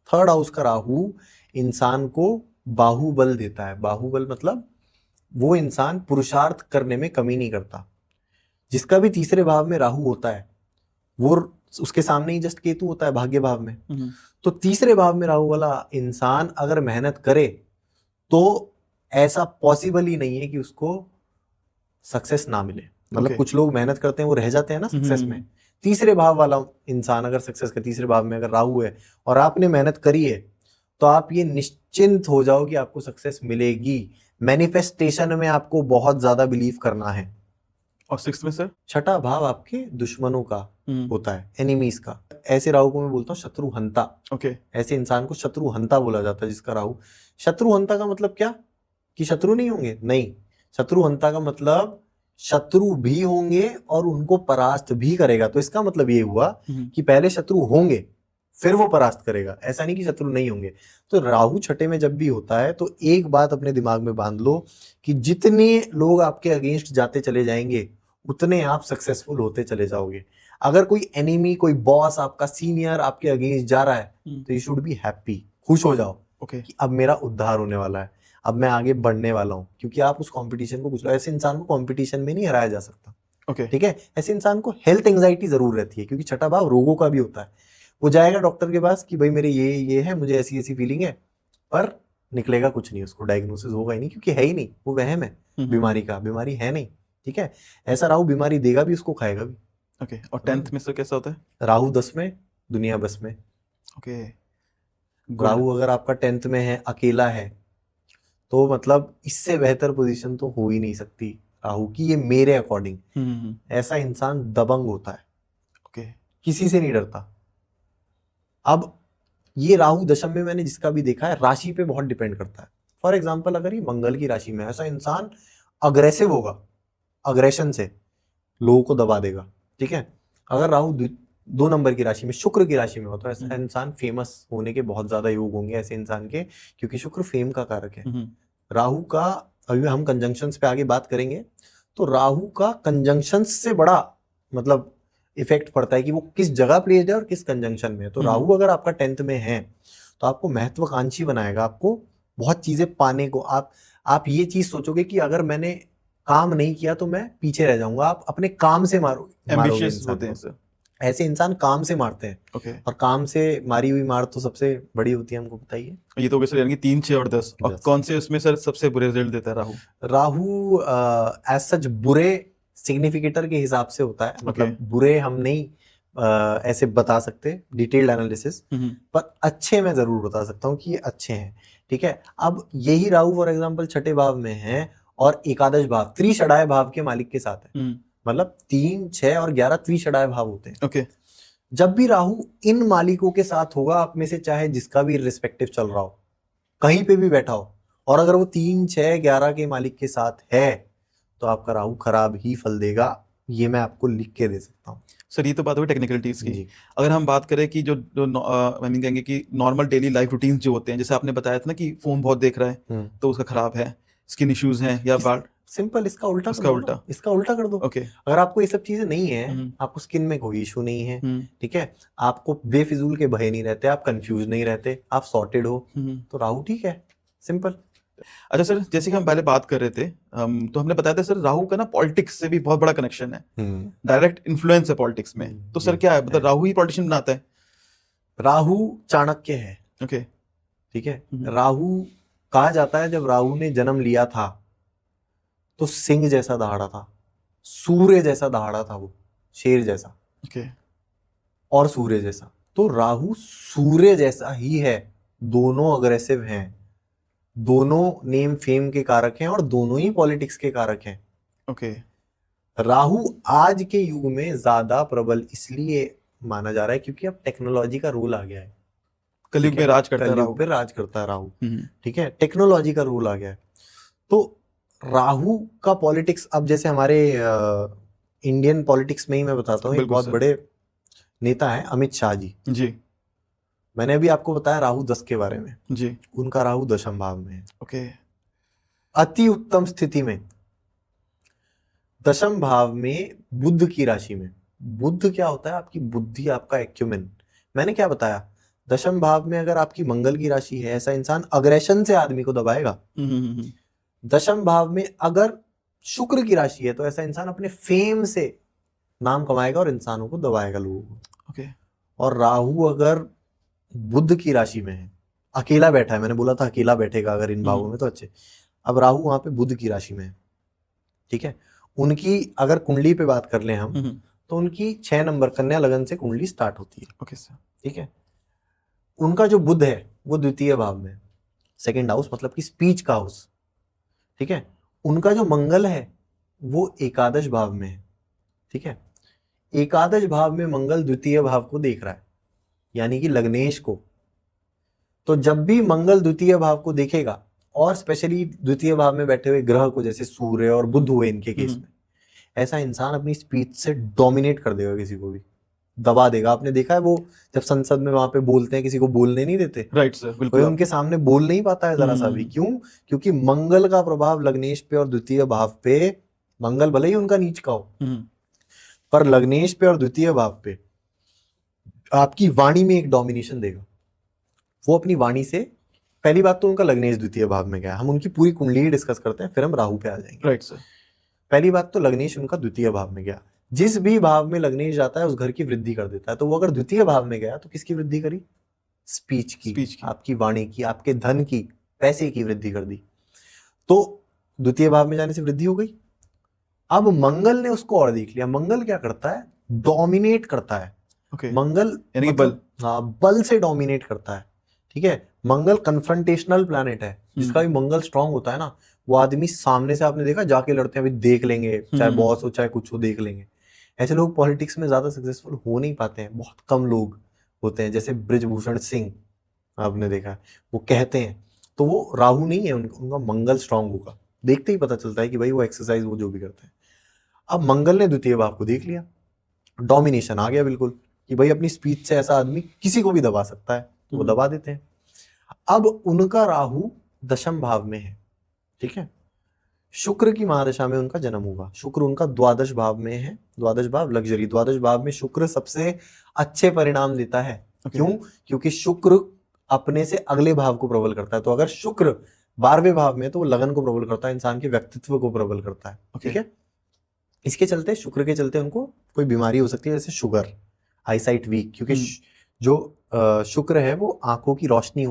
3rd हाउस का राहु इंसान को बाहुबल देता है। बाहुबल मतलब वो इंसान पुरुषार्थ करने में कमी नहीं करता। जिसका भी 3रे भाव में राहु होता है, वो उसके सामने ही जस्ट केतु होता है भाग्य भाव में। तो 3रे भाव में राहु वाला इंसान अगर मेहनत करे तो ऐसा पॉसिबल ही नहीं है कि उसको सक्सेस ना मिले। मतलब कुछ लोग मेहनत करते हैं, वो रह जाते हैं ना सक्सेस में। 3रे भाव वाला इंसान अगर सक्सेस का 3रे भाव में अगर राहु है और आपने मेहनत करी है, तो आप ये निश्चिंत हो जाओ कि आपको सक्सेस मिलेगी। मैनिफेस्टेशन में आपको बहुत ज्यादा बिलीव करना है। और 6th में सर? 6ठा भाव आपके दुश्मनों का होता है, एनिमीज का। ऐसे राहु को मैं बोलता हूँ शत्रुहंता। ओके, ऐसे इंसान को शत्रुहंता बोला जाता है, जिसका राहु। शत्रुहंता का मतलब क्या? कि शत्रु नहीं होंगे? नहीं, शत्रुहंता का मतलब शत्रु भी होंगे और उनको परास्त भी करेगा। तो इसका मतलब ये हुआ कि पहले शत्रु होंगे फिर वो परास्त करेगा, ऐसा नहीं कि शत्रु नहीं होंगे। तो राहु 6ठे में जब भी होता है तो एक बात अपने दिमाग में बांध लो कि जितने लोग आपके अगेंस्ट जाते चले जाएंगे उतने आप सक्सेसफुल होते चले जाओगे। अगर कोई एनिमी, कोई बॉस, आपका सीनियर आपके अगेंस्ट जा रहा है तो यू शुड बी हैप्पी, खुश हो जाओ कि अब मेरा उद्धार होने वाला है, अब मैं आगे बढ़ने वाला हूं, क्योंकि आप उस कंपटीशन को कुछ लो। ऐसे इंसान को कंपटीशन में नहीं हराया जा सकता। ठीक है। ऐसे इंसान को हेल्थ एंजाइटी जरूर रहती है, क्योंकि 6ठा भाव रोगों का भी होता है। वो जाएगा डॉक्टर के पास कि भाई मेरे ये है, मुझे ऐसी ऐसी फीलिंग है, पर निकलेगा कुछ नहीं, उसको डायग्नोसिस होगा ही नहीं, क्योंकि है ही नहीं, वो वहम है बीमारी का, बीमारी है नहीं। ठीक है। ऐसा राहु बीमारी देगा भी, उसको खाएगा भी। ओके, और 10th में सर कैसा होता है? राहु 10 में, दुनिया बस में। ओके, राहु अगर आपका 10th में है, अकेला है, तो मतलब इससे बेहतर पोजीशन तो हो ही नहीं सकती राहु की, ये मेरे अकॉर्डिंग। ऐसा इंसान दबंग होता है। ओके, किसी से नहीं डरता। अब ये राहु दशम में मैंने जिसका भी देखा है, राशि पे बहुत डिपेंड करता है। फॉर एग्जाम्पल, अगर ये मंगल की राशि में, ऐसा इंसान अग्रेसिव होगा, अग्रेशन से लोगों को दबा देगा। ठीक है। अगर राहु 2 नंबर की राशि में, शुक्र की राशि में हो, तो ऐसा इंसान फेमस होने के बहुत ज्यादा योग होंगे ऐसे इंसान के, क्योंकि शुक्र फेम का कारक है। राहु का, अभी हम कंजंक्शंस पे आगे बात करेंगे, तो राहु का कंजंक्शंस से बड़ा मतलब इफेक्ट पड़ता है कि वो किस जगह प्लेस्ड है और किस कंजंक्शन में है। तो राहु अगर आपका 10th में है तो आपको महत्वाकांक्षी बनाएगा, आपको बहुत चीजें पाने को। आप ये चीज सोचोगे कि अगर मैंने काम नहीं किया तो मैं पीछे रह जाऊंगा। आप अपने काम से मारोगे होते हैं सर। ऐसे इंसान काम से मारते हैं। और काम से मारी हुई मार तो सबसे बड़ी होती है, हमको बताइए। ये तो सर यानी 3, 6 और 10। और कौन से उसमें सर सबसे बुरे रिजल्ट देता है राहु? राहु एज सच बुरे सिग्निफिकेटर के हिसाब से होता है, मतलब बुरे हम नहीं ऐसे बता सकते डिटेल्ड एनालिसिस, पर अच्छे मैं जरूर बता सकता हूँ कि ये अच्छे हैं। ठीक है। अब यही राहु फॉर एग्जांपल 6ठे भाव में है और एकादश भाव, त्रिषडाय भाव के मालिक के साथ है। मतलब 3, 6 और 11 त्रिषडाय भाव होते हैं। ओके। जब भी राहु इन मालिकों के साथ होगा, आप में से चाहे जिसका भी रिस्पेक्टिव चल रहा हो, कहीं पे भी बैठा हो, और अगर वो 3, 6, 11 के मालिक के साथ है, तो आपका राहु खराब ही फल देगा। ये मैं आपको लिख के दे सकता हूँ। सर ये तो बात हुई टेक्निकलिटीज की। अगर हम बात करें कि जो कहेंगे कि नॉर्मल डेली लाइफ रूटीन्स जो होते हैं, जैसे आपने बताया था ना कि फोन बहुत देख रहा है तो उसका खराब है, स्किन इश्यूज हैं या बाल, सिंपल इसका उल्टा कर दो। ओके। अगर आपको ये सब चीजें नहीं है, आपको स्किन में कोई इशू नहीं है, ठीक है, आपको बेफिजूल के भय नहीं रहते, आप कंफ्यूज नहीं रहते, आप सॉर्टेड हो, तो राहु ठीक है, सिंपल। अच्छा सर, जैसे कि हम पहले बात कर रहे थे, तो हमने बताया था सर राहु का ना पॉलिटिक्स से भी बहुत बड़ा कनेक्शन है, डायरेक्ट इन्फ्लुएंस है पॉलिटिक्स में। तो सर क्या है, मतलब राहु ही पॉलिटिशियन बनाता है? राहु चाणक्य है। ओके, ठीक है। राहु कहा जाता है जब राहु ने जन्म लिया था तो सिंह जैसा दहाड़ा था, सूर्य जैसा दहाड़ा था, वो शेर जैसा। ओके और सूर्य जैसा। तो राहु सूर्य जैसा ही है, दोनों अग्रेसिव हैं, दोनों नेम फेम के कारक हैं और दोनों ही पॉलिटिक्स के कारक हैं। ओके राहु आज के युग में ज्यादा प्रबल इसलिए माना जा रहा है क्योंकि अब टेक्नोलॉजी का रोल आ गया है। कलयुग ठीक में है? राज करता है कलयुग राहु। पे राज करता है राहु। हम्म, ठीक है, टेक्नोलॉजी का रोल आ गया है। तो राहु का पॉलिटिक्स, अब जैसे हमारे इंडियन पॉलिटिक्स में ही मैं बताता हूँ, एक बिल्कुल बहुत सर। बड़े नेता हैं अमित शाह जी। जी मैंने अभी आपको बताया राहु 10 के बारे में, जी उनका राहु दशम भाव में है। ओके अति उत्तम स्थिति में दशम भाव में बुध की राशि में। बुध क्या होता है? आपकी बुद्धि, आपका एक्यूमेन। मैंने क्या बताया, दशम भाव में अगर आपकी मंगल की राशि है, ऐसा इंसान अग्रेशन से आदमी को दबाएगा। दशम भाव में अगर शुक्र की राशि है तो ऐसा इंसान अपने फेम से नाम कमाएगा और इंसानों को दबाएगा, लोगों को। ओके और राहु अगर बुध की राशि में है, अकेला बैठा है, मैंने बोला था अकेला बैठेगा अगर इन भावों में तो अच्छे। अब राहु वहां पे बुध की राशि में है, ठीक है। उनकी अगर कुंडली पे बात कर लें हम, तो उनकी 6 नंबर कन्या लगन से कुंडली स्टार्ट होती है। Okay sir. ठीक है, उनका जो बुध है वो द्वितीय भाव में, सेकंड हाउस, मतलब कि स्पीच का हाउस। ठीक है, उनका जो मंगल है वो एकादश भाव में है। ठीक है, एकादश भाव में मंगल द्वितीय भाव को देख रहा है, यानी कि लग्नेश को। तो जब भी मंगल द्वितीय भाव को देखेगा, और स्पेशली द्वितीय भाव में बैठे हुए ग्रह को, जैसे सूर्य और बुध हुए इनके केस में, ऐसा इंसान अपनी स्पीच से डोमिनेट कर देगा, किसी को भी दबा देगा। आपने देखा है वो जब संसद में वहां पे बोलते हैं, किसी को बोलने नहीं देते। राइट सर, कोई बिल्कुल। उनके सामने बोल नहीं पाता है जरा सा भी। क्यों? क्योंकि मंगल का प्रभाव लग्नेश पे और द्वितीय भाव पे, मंगल भले ही उनका नीच का हो, पर लग्नेश पे और द्वितीय भाव पे आपकी वाणी में एक डोमिनेशन देगा। वो अपनी वाणी से, पहली बात तो उनका लग्नेश द्वितीय भाव में गया, हम उनकी पूरी कुंडली ही डिस्कस करते हैं, फिर हम राहु पे आ जाएंगे। Right sir. पहली बात तो लग्नेश उनका द्वितीय भाव में गया। जिस भी भाव में लग्नेश जाता है उस घर की वृद्धि कर देता है। तो वो अगर द्वितीय भाव में गया तो किसकी वृद्धि करी? स्पीच की, आपकी वाणी की, आपके धन की, पैसे की वृद्धि कर दी। तो द्वितीय भाव में जाने से वृद्धि हो गई। अब मंगल ने उसको और देख लिया। मंगल क्या करता है? डोमिनेट करता है। मंगल यानी कि बल, हाँ, बल से डोमिनेट करता है। ठीक है, मंगल कन्फ्रंटेशनल प्लैनेट है। जिसका भी मंगल स्ट्रांग होता है ना, वो आदमी सामने से, आपने देखा, जाके लड़ते हैं, अभी देख लेंगे, चाहे बॉस हो चाहे कुछ हो, देख लेंगे। ऐसे लोग पॉलिटिक्स में ज्यादा सक्सेसफुल हो नहीं पाते हैं, बहुत कम लोग होते हैं। जैसे बृजभूषण सिंह, आपने देखा, वो कहते हैं, तो वो राहु नहीं है, उनका मंगल स्ट्रांग होगा। देखते ही पता चलता है कि भाई वो एक्सरसाइज, वो जो भी करते हैं। अब मंगल ने द्वितीय भाव को देख लिया, डोमिनेशन आ गया बिल्कुल, कि भाई अपनी स्पीच से ऐसा आदमी किसी को भी दबा सकता है, तो वो दबा देते हैं। अब उनका राहु दशम भाव में है। ठीक है, शुक्र की महादशा में उनका जन्म हुआ। शुक्र उनका द्वादश भाव में है। द्वादश भाव लग्जरी, द्वादश भाव में शुक्र सबसे अच्छे परिणाम देता है। क्यों? क्योंकि शुक्र अपने से अगले भाव को प्रबल करता है। तो अगर शुक्र 12वें भाव में, तो वो लगन को प्रबल करता है, इंसान के व्यक्तित्व को प्रबल करता है। ठीक है, इसके चलते, शुक्र के चलते उनको कोई बीमारी हो सकती है, जैसे शुगर, आईसाइट वीक, क्योंकि जो शुक्र है वो आंखों की रोशनी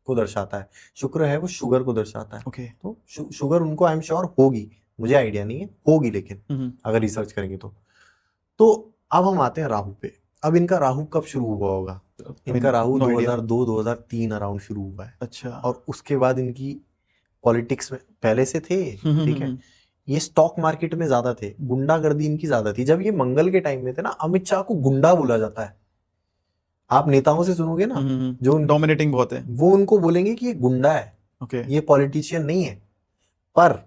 को दर्शाता है। शुक्र है वो शुगर को दर्शाता है। तो शुगर उनको, आई एम श्योर, होगी, मुझे आइडिया नहीं है, होगी, लेकिन अगर रिसर्च करेंगे तो अब हम आते हैं राहु पे। अब इनका राहु कब शुरू हुआ होगा? इनका राहु 2002-2003 अराउंड शुरू हुआ है। अच्छा। और उसके बाद इनकी पॉलिटिक्स में पहले से थे। ठीक है, ये स्टॉक मार्केट में ज्यादा थे, गुंडागर्दी इनकी ज्यादा थी। जब ये मंगल के टाइम में थे ना, अमित शाह को गुंडा बोला जाता है। आप नेताओं से सुनोगे ना, जो डोमिनेटिंग बहुत है, वो उनको बोलेंगे कि ये गुंडा है, ये पॉलिटिशियन नहीं है। पर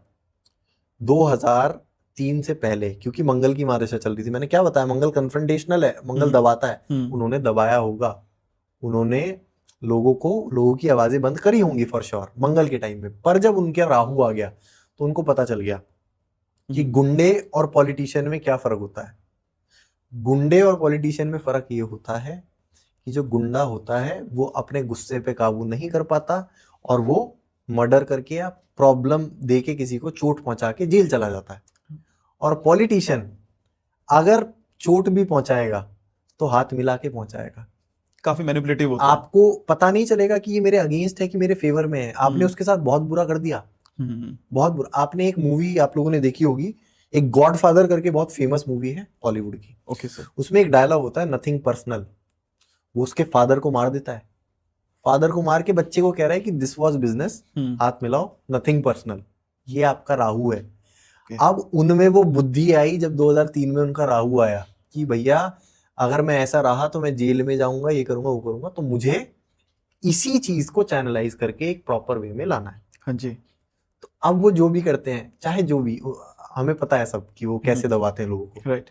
2003 से पहले, क्योंकि मंगल की महादशा चल रही थी, मैंने क्या बताया, मंगल कन्फ्रंटेशनल है, मंगल दबाता है। उन्होंने दबाया होगा, उन्होंने लोगों की आवाजें बंद करी होंगी फॉर श्योर मंगल के टाइम में। पर जब उनके राहु आ गया तो उनको पता चल गया कि गुंडे और पॉलिटिशियन में क्या फर्क होता है। गुंडे और पॉलिटिशियन में फर्क ये होता है कि जो गुंडा होता है वो अपने गुस्से पे काबू नहीं कर पाता, और वो मर्डर करके या प्रॉब्लम देके किसी को चोट पहुंचा के जेल चला जाता है। और पॉलिटिशियन अगर चोट भी पहुंचाएगा तो हाथ मिला के पहुंचाएगा, काफी मैनिपुलेटिव होता है। आपको पता नहीं चलेगा कि ये मेरे अगेंस्ट है कि मेरे फेवर में है। आपने उसके साथ बहुत बुरा कर दिया, बहुत बुरा। आपने एक मूवी आप लोगों ने देखी होगी, एक गॉडफादर करके बहुत फेमस मूवी है हॉलीवुड की, ओके सर। उसमें एक डायलॉग होता है नथिंग पर्सनल। वो उसके फादर को मार देता है, फादर को मार के बच्चे को कह रहा है कि दिस वाज बिजनेस, हाथ मिलाओ, नथिंग पर्सनल। ये आपका राहु है। अब उनमें वो बुद्धि आई जब 2003 में उनका राहु आया कि भैया अगर मैं ऐसा रहा तो मैं जेल में जाऊंगा, ये करूंगा वो करूंगा, तो मुझे इसी चीज को चैनलाइज करके एक प्रॉपर वे में लाना है। हाँ जी। तो अब वो जो भी करते हैं, चाहे जो भी, हमें पता है सब कि वो कैसे दबाते हैं लोगों को, राइट।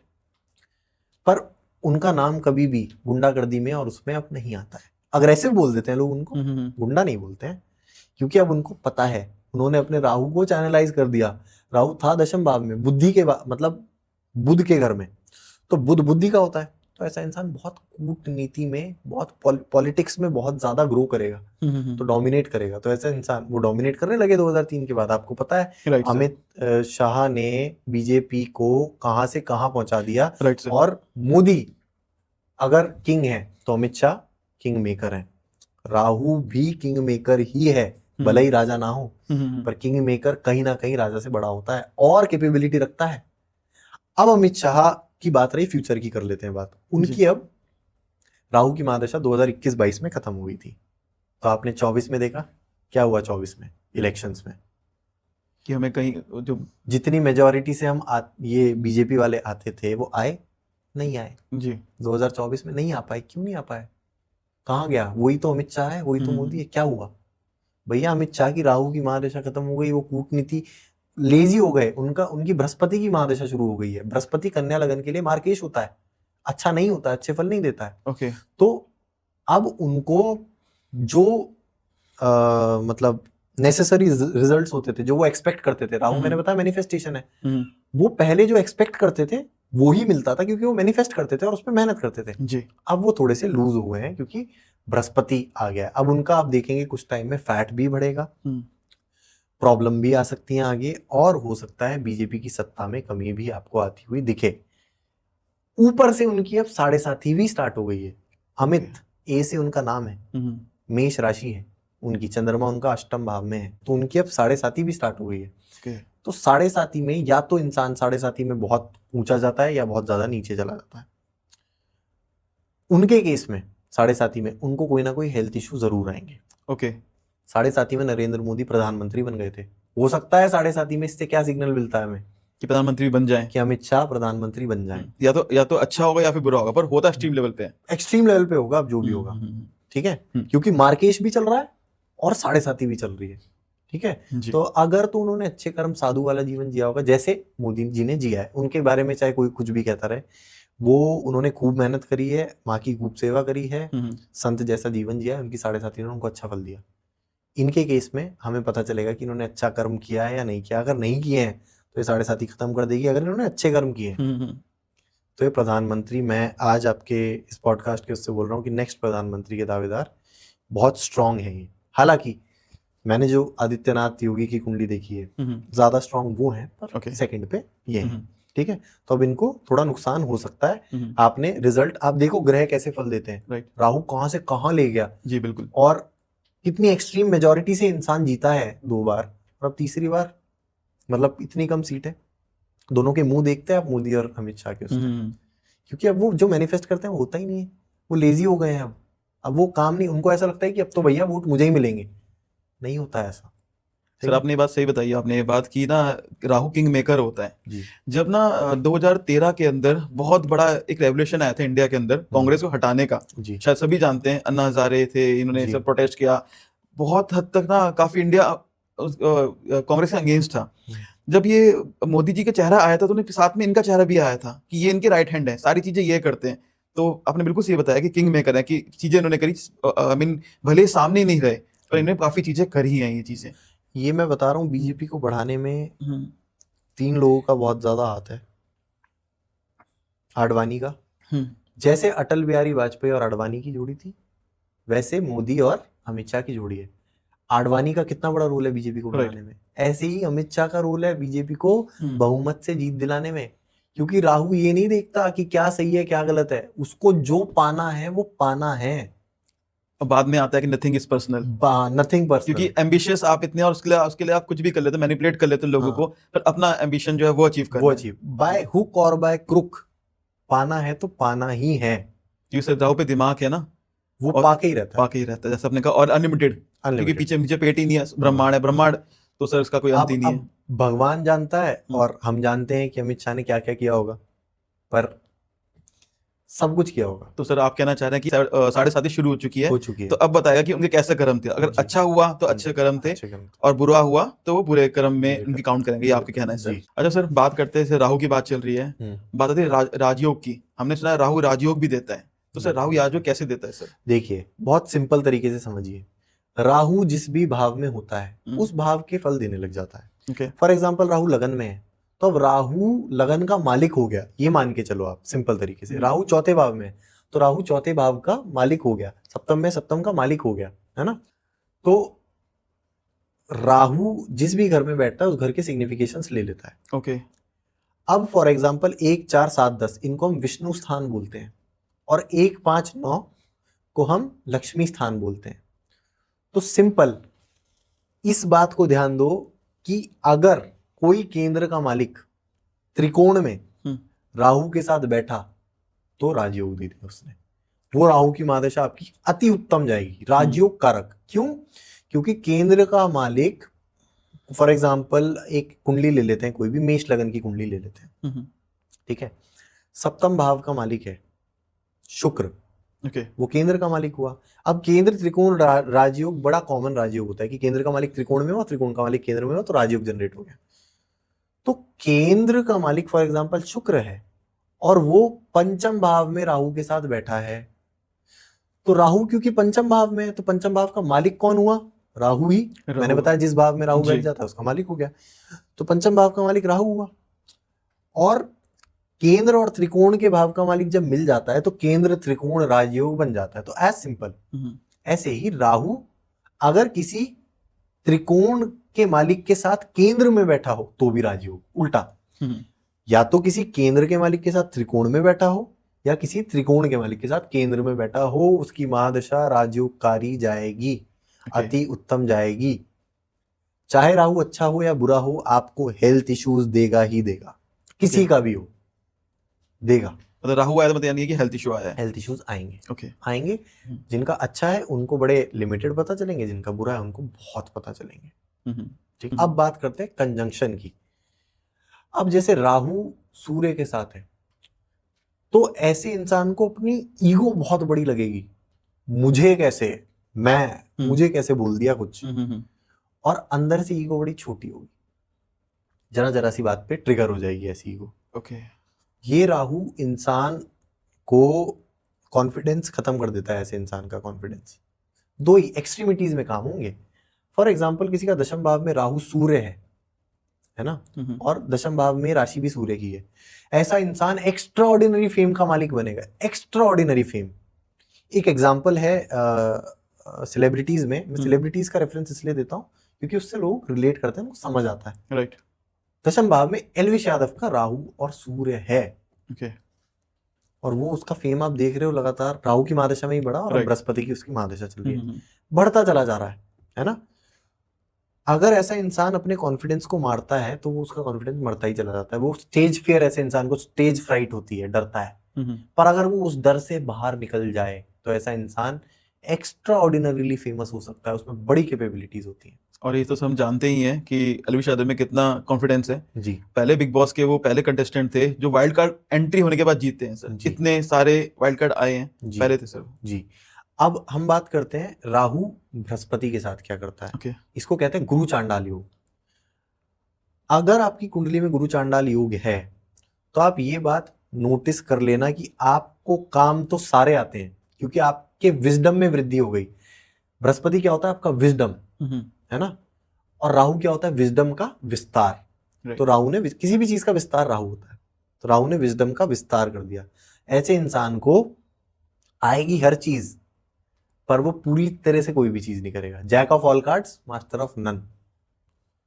पर उनका नाम कभी भी गुंडागर्दी में और उसमें अब नहीं आता है। अग्रेसिव बोल देते हैं लोग उनको, गुंडा नहीं बोलते हैं, क्योंकि अब उनको पता है, उन्होंने अपने राहु को चैनलाइज कर दिया। राहु था दशम भाव में, बुद्धि के मतलब बुध के घर में, तो बुध बुद्धि का होता है। तो ऐसा इंसान बहुत कूटनीति में, बहुत पॉलिटिक्स में बहुत ज्यादा ग्रो करेगा, तो डोमिनेट करेगा। तो ऐसा इंसान वो डोमिनेट करने लगे 2003 के बाद। आपको पता है अमित शाह ने बीजेपी को कहां से कहां पहुंचा दिया, और मोदी अगर किंग है तो अमित शाह किंग मेकर है। राहु भी किंग मेकर ही है, भले ही राजा ना हो, पर किंग मेकर कहीं ना कहीं राजा से बड़ा होता है और कैपेबिलिटी रखता है। अब अमित शाह की बात रही, फ्यूचर की कर लेते हैं बात। उनकी अब राहु की महादशा 2021-22 में खत्म हुई थी, तो आपने 24 में देखा क्या हुआ। 24 में इलेक्शंस में कि हमें कहीं जो जितनी मेजॉरिटी से हम ये बीजेपी वाले आते थे वो आए नहीं आए जी। 2024 में नहीं आ पाए। क्यों नहीं आ पाए? कहाँ गया? वही तो अमित शाह है, वही तो मोदी है। क्या हुआ भैया? अमित शाह की राहु की महादशा खत्म हो गई, वो कूटनीति लेजी हो गए, उनकी बृहस्पति की महादशा शुरू हो गई है। बृहस्पति कन्या लगन के लिए मार्केश होता है, अच्छा नहीं होता है, अच्छे फल नहीं देता है। ओके। तो अब उनको जो मतलब नेसेसरी रिजल्ट्स होते थे, जो वो एक्सपेक्ट करते थे, राहु मैंने बताया मैनिफेस्टेशन है, वो पहले जो एक्सपेक्ट करते थे वो ही मिलता था, क्योंकि वो मैनिफेस्ट करते थे और उस पर मेहनत करते थे जी। अब वो थोड़े से लूज हो गए हैं, क्योंकि बृहस्पति आ गया। अब उनका आप देखेंगे कुछ टाइम में फैट भी बढ़ेगा, प्रॉब्लम भी आ सकती है आगे, और हो सकता है बीजेपी की सत्ता में कमी भी आपको आती हुई दिखे। ऊपर से उनकी अब 7.5 भी स्टार्ट हो गई है। अमित ए से उनका नाम है, मेष राशि है उनकी, चंद्रमा उनका अष्टम भाव में है, तो उनकी अब 7.5 भी स्टार्ट हो गई है। तो 7.5 में या तो इंसान 7.5 में बहुत ऊंचा जाता है या बहुत ज्यादा नीचे चला जाता है। उनके केस में 7.5 में उनको कोई ना कोई हेल्थ इश्यू जरूर आएंगे। ओके। 7.5 में नरेंद्र मोदी प्रधानमंत्री बन गए थे, हो सकता है 7.5 में इससे क्या सिग्नल मिलता है हमें कि प्रधानमंत्री बन जाए, कि अमित शाह प्रधानमंत्री बन जाए। या तो अच्छा होगा या फिर बुरा होगा, पर होता एक्सट्रीम लेवल पे है। एक्सट्रीम लेवल पे होगा, अब जो भी होगा, ठीक है, क्योंकि मार्केश भी चल रहा है और 7.5 भी चल रही है, ठीक है। तो अगर तो उन्होंने अच्छे कर्म साधु वाला जीवन जिया होगा, जैसे मोदी जी ने जिया है, उनके बारे में चाहे कोई कुछ भी कहता रहे, वो उन्होंने खूब मेहनत करी है, माँ की खूब सेवा करी है, संत जैसा जीवन जिया है, उनकी 7.5 ने उनको अच्छा फल दिया। इनके केस में हमें पता चलेगा कि इन्होंने अच्छा कर्म किया है या नहीं किया। अगर नहीं किए हैं तो ये 7.5 खत्म कर देगी, अगर इन्होंने अच्छे कर्म किए तो ये प्रधानमंत्री, मैं आज आपके इस पॉडकास्ट के उससे बोल रहा हूँ कि नेक्स्ट प्रधानमंत्री के दावेदार बहुत स्ट्रांग है ये। हालांकि मैंने जो आदित्यनाथ योगी की कुंडली देखी है, ज्यादा स्ट्रांग वो है, पर सेकंड पे ये है, ठीक है। तो अब इनको थोड़ा नुकसान हो सकता है। आपने रिजल्ट आप देखो, ग्रह कैसे फल देते हैं, राहु कहां से कहां ले गया। जी बिल्कुल। और कितनी एक्सट्रीम मेजॉरिटी से इंसान जीता है 2 बार, और अब तीसरी बार, मतलब इतनी कम सीट है। दोनों के मुंह देखते हैं आप, मोदी और अमित शाह के, क्योंकि अब वो जो मैनिफेस्ट करते हैं वो होता ही नहीं है, वो लेजी हो गए हैं। अब वो काम नहीं, उनको ऐसा लगता है कि अब तो भैया वोट मुझे ही मिलेंगे, नहीं होता है ऐसा। सर आपने ये बात सही बताई, आपने ये बात की ना, राहु किंग मेकर होता है जी। जब ना 2013 के अंदर बहुत बड़ा एक रेवोल्यूशन आया था इंडिया के अंदर कांग्रेस को हटाने का, शायद सभी जानते हैं, अन्ना हजारे थे, इन्होंने सब प्रोटेस्ट किया, बहुत हद तक ना काफी इंडिया कांग्रेस के अगेंस्ट था। जब ये मोदी जी का चेहरा आया था तो साथ में इनका चेहरा भी आया था कि ये इनके राइट हैंड है, सारी चीजें ये करते हैं। तो आपने बिल्कुल सही बताया कि किंग मेकर है, कि चीजें इन्होंने करी, आई मीन भले सामने नहीं रहे पर इन्होंने काफी चीजें करी हैं ये चीजें। ये मैं बता रहा हूँ, बीजेपी को बढ़ाने में 3 लोगों का बहुत ज्यादा हाथ है। आडवाणी का, जैसे अटल बिहारी वाजपेयी और आडवाणी की जोड़ी थी, वैसे मोदी और अमित शाह की जोड़ी है। आडवाणी का कितना बड़ा रोल है बीजेपी को बढ़ाने में, ऐसे ही अमित शाह का रोल है बीजेपी को बहुमत से जीत दिलाने में। क्योंकि राहु ये नहीं देखता कि क्या सही है क्या गलत है, उसको जो पाना है वो पाना है। और बाद में आता है कि nothing is personal, nothing personal. क्योंकि एम्बिशियस आप इतने और उसके लिए आप कुछ भी कर लेते, मैनिपुलेट कर लेते लोगों हाँ। को, पर अपना एम्बिशन जो है वो अचीव करना वो है। अचीव बाय हुक और बाय क्रुक, पाना है तो पाना ही है, क्योंकि सर राहु पे दिमाग है ना, वो और पाके ही रहता है। बाकी रहता है, जैसे आपने कहा, और अनलिमिटेड, क्योंकि अनलिमिटेड। पीछे नीचे पेट ही नहीं है, ब्रह्मांड है, ब्रह्मांड तो सर उसका कोई अंत ही नहीं है। अब भगवान जानता है और हम जानते हैं कि अमित शाह ने क्या क्या किया होगा, पर सब कुछ किया होगा। तो सर आप कहना चाह रहे हैं कि 7.5 शुरू हो चुकी है, हो चुकी है। तो अब बताएगा कि उनके कैसे कर्म थे, अगर जी। अच्छा हुआ तो अच्छे कर्म थे, अच्छे कर्म थे। और बुरा हुआ तो वो बुरे कर्म में बुरे उनकी कर्म। काउंट करेंगे, ये आपके कहना है सर। जी। अच्छा सर, बात करते हैं, सर राहु की बात चल रही है, बात आती है राजयोग की। हमने सुना है राहु राजयोग भी देता है, तो सर राहु राजयोग कैसे देता है सर? देखिए, बहुत सिंपल तरीके से समझिए, राहु जिस भी भाव में होता है उस भाव के फल देने लग जाता है। ओके। फॉर एग्जाम्पल राहु लगन में है, तो अब राहु लगन का मालिक हो गया, ये मान के चलो आप सिंपल तरीके से। राहु चौथे भाव में है, तो राहु चौथे भाव का मालिक हो गया, सप्तम में सप्तम का मालिक हो गया, है ना। तो राहु जिस भी घर में बैठता है उस घर के सिग्निफिकेशंस ले लेता है। ओके। अब फॉर एग्जाम्पल 1, 4, 7, 10 इनको हम विष्णु स्थान बोलते हैं, और 1, 5, 9 को हम लक्ष्मी स्थान बोलते हैं। तो सिंपल इस बात को ध्यान दो कि अगर कोई केंद्र का मालिक त्रिकोण में राहु के साथ बैठा तो राजयोग दे दिया उसने, वो राहु की महादशा आपकी अति उत्तम जाएगी, राजयोग कारक। क्यों? क्योंकि केंद्र का मालिक, फॉर एग्जाम्पल एक कुंडली ले लेते हैं, कोई भी मेष लगन की कुंडली ले लेते हैं, ठीक है, सप्तम भाव का मालिक है शुक्र, ओके। वो केंद्र का मालिक हुआ। अब केंद्र त्रिकोण राजयोग बड़ा कॉमन राजयोग होता है कि केंद्र का मालिक त्रिकोण में हो, त्रिकोण का मालिक केंद्र में हो, तो राजयोग जनरेट हो गया। तो केंद्र का मालिक फॉर एग्जाम्पल शुक्र है और वो पंचम भाव में राहु के साथ बैठा है, तो राहु क्योंकि पंचम भाव में है, तो पंचम भाव का मालिक कौन हुआ? राहु ही। मैंने बताया जिस भाव में राहु बैठ जाता है उसका मालिक हो गया, तो पंचम भाव का मालिक राहु हुआ। और केंद्र और त्रिकोण के भाव का मालिक जब मिल जाता है तो केंद्र त्रिकोण राजयोग बन जाता है। तो एज सिंपल ऐसे ही राहु अगर किसी त्रिकोण के मालिक के साथ केंद्र में बैठा हो तो भी राजयोग, उल्टा या तो किसी केंद्र के मालिक के साथ त्रिकोण में बैठा हो या किसी त्रिकोण के मालिक के साथ केंद्र में बैठा हो, उसकी महादशा राजयोगकारी जाएगी, अति उत्तम जाएगी। चाहे राहु अच्छा हो या बुरा हो, आपको हेल्थ इश्यूज देगा ही देगा, किसी का भी हो देगा। मतलब राहु आया तो मतलब यानी कि हेल्थ इशू आया है, हेल्थ इश्यूज आएंगे। ओके। आएंगे। जिनका अच्छा है उनको बड़े लिमिटेड पता चलेंगे, जिनका बुरा है उनको बहुत पता चलेंगे। ठीक। अब बात करते हैं कंजंक्शन की। अब जैसे राहु सूर्य के साथ है तो ऐसे इंसान को अपनी ईगो बहुत बड़ी लगेगी, मुझे कैसे, मुझे कैसे बोल दिया कुछ, और अंदर से ईगो बड़ी छोटी होगी, जरा जरा सी बात पे ट्रिगर हो जाएगी ऐसी ईगो। ओके। ये राहु इंसान को कॉन्फिडेंस खत्म कर देता है, ऐसे इंसान का कॉन्फिडेंस दो ही एक्सट्रीमिटीज में काम होंगे। फॉर एग्जाम्पल किसी का दशम भाव में राहु सूर्य है ना, और दशम भाव में राशि भी सूर्य की है, ऐसा इंसान एक्स्ट्रा ऑर्डिनरी फेम का मालिक बनेगा, एक्स्ट्रा ऑर्डिनरी फेम। एक एग्जाम्पल है सेलिब्रिटीज में, मैं सेलिब्रिटीज का रेफरेंस इसलिए देता हूँ क्योंकि उससे लोग रिलेट करते हैं, उनको समझ आता है। राइट। दशम भाव में एलविश यादव का राहु और सूर्य है, ओके। और वो उसका फेम आप देख रहे हो लगातार राहु की महादशा में ही बढ़ा, और बृहस्पति की उसकी महादशा चल रही है, बढ़ता चला जा रहा है ना। अगर ऐसा इंसान अपने कॉन्फिडेंस को मारता है तो वो उसका कॉन्फिडेंस मरता ही चला जाता है। वो स्टेज फियर, ऐसे इंसान को स्टेज फ्राइट होती है, डरता है। पर अगर वो उस डर से बाहर निकल जाए तो ऐसा इंसान एक्स्ट्रा ऑर्डिनरीली फेमस हो सकता है, उसमें बड़ी कैपेबिलिटीज होती हैं। और ये तो हम जानते ही हैं कि एलविश यादव में कितना कॉन्फिडेंस है जी। पहले बिग बॉस के वो पहले कंटेस्टेंट थे जो वाइल्ड कार्ड एंट्री होने के बाद जीतते हैं सर, इतने सारे वाइल्ड कार्ड आए हैं, पहले थे सर जी। अब हम बात करते हैं राहु बृहस्पति के साथ क्या करता है। okay. इसको कहते हैं गुरु चांडाल योग। अगर आपकी कुंडली में गुरु चांडाल योग है तो आप ये बात नोटिस कर लेना कि आपको काम तो सारे आते हैं क्योंकि आपके विजडम में वृद्धि हो गई। बृहस्पति क्या होता है? आपका विजडम, है ना, और राहु क्या होता है? विजडम का विस्तार। तो राहु ने किसी भी चीज का विस्तार राहु होता है, तो राहु ने विजडम का विस्तार कर दिया। ऐसे इंसान को आएगी हर चीज, पर वो पूरी तरह से कोई भी चीज नहीं करेगा। Jack of all cards, master of none,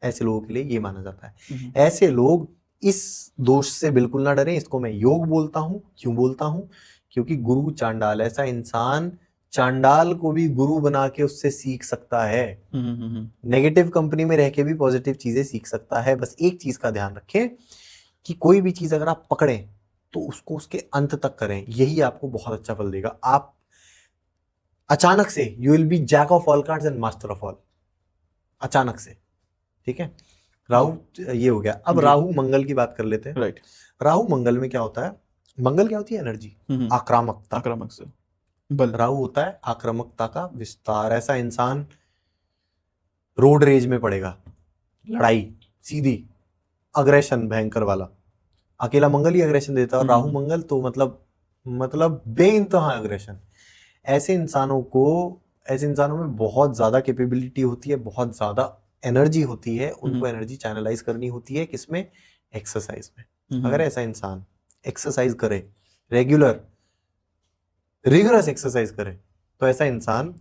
ऐसे लोगों के लिए ये माना जाता है। ऐसे लोग इस दोष से बिल्कुल ना डरें। इसको मैं योग बोलता हूं। क्यों बोलता हूं? क्योंकि गुरु चांडाल, ऐसा इंसान चांडाल को भी गुरु बना के उससे सीख सकता है। नेगेटिव कंपनी में रह के भी पॉजिटिव चीजें सीख सकता है। बस एक चीज का ध्यान रखें कि कोई भी चीज अगर आप पकड़ें तो उसको उसके अंत तक करें, यही आपको बहुत अच्छा फल देगा। आप अचानक से you will be jack of all cards and master of all, अचानक से, ठीक है। राहु ये हो गया। अब राहु मंगल की बात कर लेते हैं। राइट। राहु मंगल में क्या होता है? मंगल क्या होती है? एनर्जी, आक्रामकता। आक्रामक से बल। राहु होता है आक्रामकता का विस्तार। ऐसा इंसान रोड रेज में पड़ेगा, लड़ाई सीधी, अग्रेशन भयंकर वाला। अकेला मंगल ही अग्रेशन देता है और राहु मंगल तो मतलब बेइंतहा अग्रेशन। ऐसे इंसानों में बहुत ज्यादा कैपेबिलिटी होती है, बहुत ज्यादा एनर्जी होती है। उनको एनर्जी चैनलाइज करनी होती है किसमें? एक्सरसाइज में। अगर ऐसा इंसान एक्सरसाइज करे, रेगुलर रिगरस एक्सरसाइज करे, तो ऐसा इंसान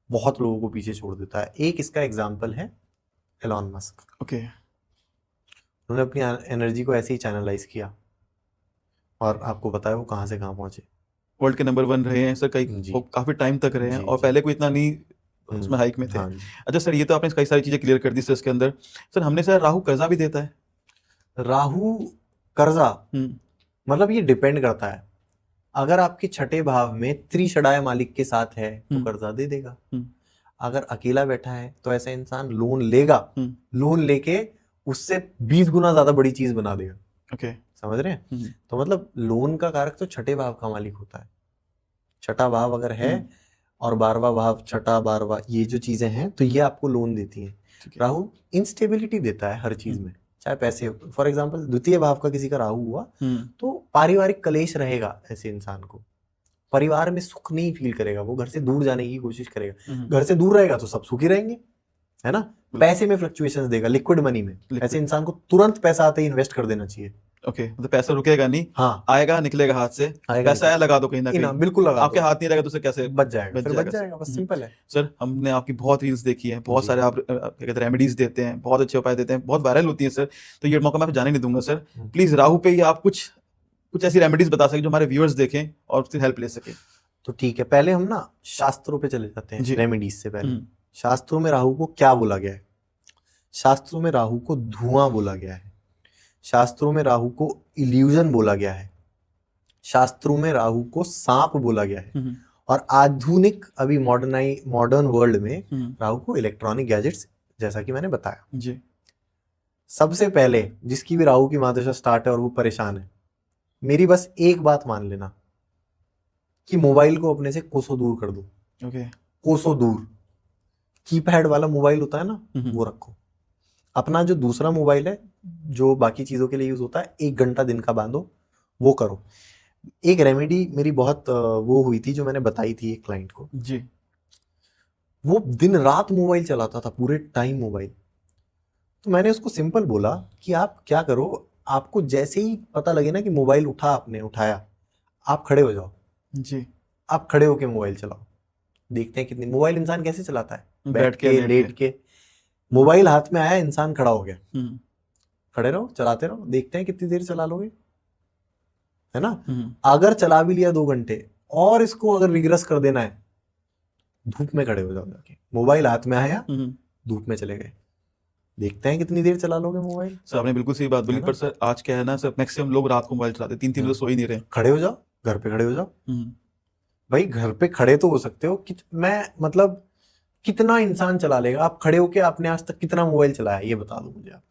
बहुत लोगों को पीछे छोड़ देता है। एक इसका एग्जाम्पल है एलॉन मस्क। ओके। उन्होंने अपनी एनर्जी को ऐसे ही चैनलाइज किया और आपको पता है वो कहां से कहां पहुंचे। वर्ल्ड के नंबर 1 रहे हैं सर, काफी टाइम तक रहे हैं, और पहले कोई इतना नहीं उसमें हाइक में थे। हाँ। अच्छा सर, ये तो आपने कई सारी चीजें क्लियर कर दी सर इसके अंदर। सर हमने सर राहु कर्जा भी देता है। राहु कर्जा मतलब ये डिपेंड करता है। अगर आपके छठे भाव में त्रिषडाय मालिक के साथ है तो कर्जा दे देगा। अगर अकेला बैठा है तो ऐसा इंसान लोन लेगा, लोन लेके उससे 20 गुना ज्यादा बड़ी चीज बना देगा। ओके, समझ रहे हैं? तो मतलब लोन का कारक तो छठे भाव का मालिक होता है। छठा भाव अगर है और 12वां भाव, छठा 12वां, ये जो चीजें हैं तो ये आपको लोन देती हैं। राहु इंस्टेबिलिटी देता है हर चीज में, चाहे पैसे। फॉर एग्जांपल द्वितीय भाव का किसी का राहु हुआ तो पारिवारिक कलेश रहेगा ऐसे इंसान को। परिवार में सुख नहीं फील करेगा, वो घर से दूर जाने की कोशिश करेगा। घर से दूर रहेगा तो सब सुखी रहेंगे, है ना। पैसे में फ्लक्चुएशंस देगा, लिक्विड मनी में। ऐसे इंसान को तुरंत पैसा आते ही इन्वेस्ट कर देना चाहिए। ओके, तो पैसा रुकेगा नहीं। हाँ, आएगा निकलेगा हाथ से, पैसा आया लगा दो कहीं ना कहीं, बिल्कुल लगा आपके हाथ नहीं रहेगा तो उसे कैसे बच जाएगा। बस सिंपल है। सर हमने आपकी बहुत रील्स देखी है, बहुत सारे आप क्या कहते हैं रेमेडीज देते हैं, बहुत अच्छे उपाय देते हैं, बहुत वायरल होती है सर। तो ये मौका मैं जाने नहीं दूंगा सर। प्लीज राहु पे ही आप कुछ ऐसी रेमेडीज बता सके जो हमारे व्यूअर्स देखें और उसकी हेल्प ले सके। तो ठीक है, पहले हम ना शास्त्रों पे चले जाते हैं रेमेडीज से पहले। शास्त्रों में राहु को क्या बोला गया है? शास्त्रों में राहु को धुआं बोला गया है। शास्त्रों में राहु को इल्यूजन बोला गया है। शास्त्रों में राहु को सांप बोला गया है। और आधुनिक अभी मॉडर्न वर्ल्ड में राहु को इलेक्ट्रॉनिक गैजेट्स, जैसा कि मैंने बताया जी। सबसे पहले जिसकी भी राहु की महादशा स्टार्ट है और वो परेशान है, मेरी बस एक बात मान लेना कि मोबाइल को अपने से कोसों दूर कर दो। ओके, कोसों दूर। कीपैड वाला मोबाइल होता है ना, वो रखो। अपना जो दूसरा मोबाइल है जो बाकी चीजों के लिए यूज होता है, 1 घंटा दिन का बांधो, वो करो। एक रेमेडी मेरी बहुत वो हुई थी जो मैंने बताई थी एक क्लाइंट को जी। वो दिन रात मोबाइल चलाता था, पूरे टाइम मोबाइल। तो मैंने उसको सिंपल बोला कि आप क्या करो, आपको जैसे ही पता लगे ना कि मोबाइल आपने उठाया, आप खड़े हो जाओ जी। आप खड़े होके मोबाइल चलाओ। देखते हैं कितनी मोबाइल इंसान कैसे चलाता है, बैठ के, लेट के। मोबाइल हाथ में आया, इंसान खड़ा हो गया, खड़े रहो, चलाते रहो, देखते हैं कितनी देर चला लोगे, है ना। अगर चला भी लिया 2 घंटे और इसको अगर रिग्रेस कर देना है, धूप में खड़े हो जाओ जाके। मोबाइल हाथ में आया, धूप में चले गए, देखते हैं कितनी देर चला लोगे मोबाइल। सर आपने बिल्कुल सही बात बोली, पर सर आज क्या है ना सर, मैक्सिमम लोग रात को मोबाइल चलाते हैं, 3 बजे सो ही नहीं रहे। खड़े हो जाओ, घर पे खड़े हो जाओ। भाई घर पे खड़े तो हो सकते हो, मैं मतलब कितना इंसान चला लेगा? आप खड़े होके आपने आज तक कितना मोबाइल चलाया, ये बता दो मुझे आप।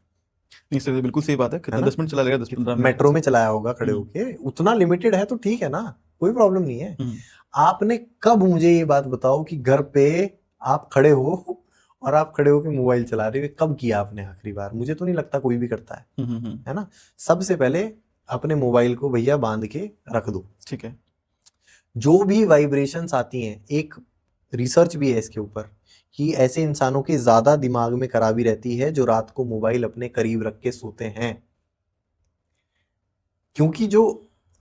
नहीं सर बिल्कुल सही बात है, कितना 10 मिनट चला लेगा, 10-15 मिनट। मेट्रो में चलाया होगा खड़े होके, उतना लिमिटेड है तो ठीक है ना, कोई प्रॉब्लम नहीं है। आपने कब, मुझे ये बात बताओ कि घर पे आप खड़े हो और आप खड़े होके मोबाइल चला रहे हो, कब किया आपने आखिरी बार? मुझे तो नहीं लगता कोई भी करता है ना। सबसे पहले अपने मोबाइल को भैया बांध के रख दो, ठीक है। जो भी वाइब्रेशंस आती हैं, एक रिसर्च भी है इसके ऊपर कि ऐसे इंसानों के ज्यादा दिमाग में खराबी रहती है जो रात को मोबाइल अपने करीब रख के सोते हैं, क्योंकि जो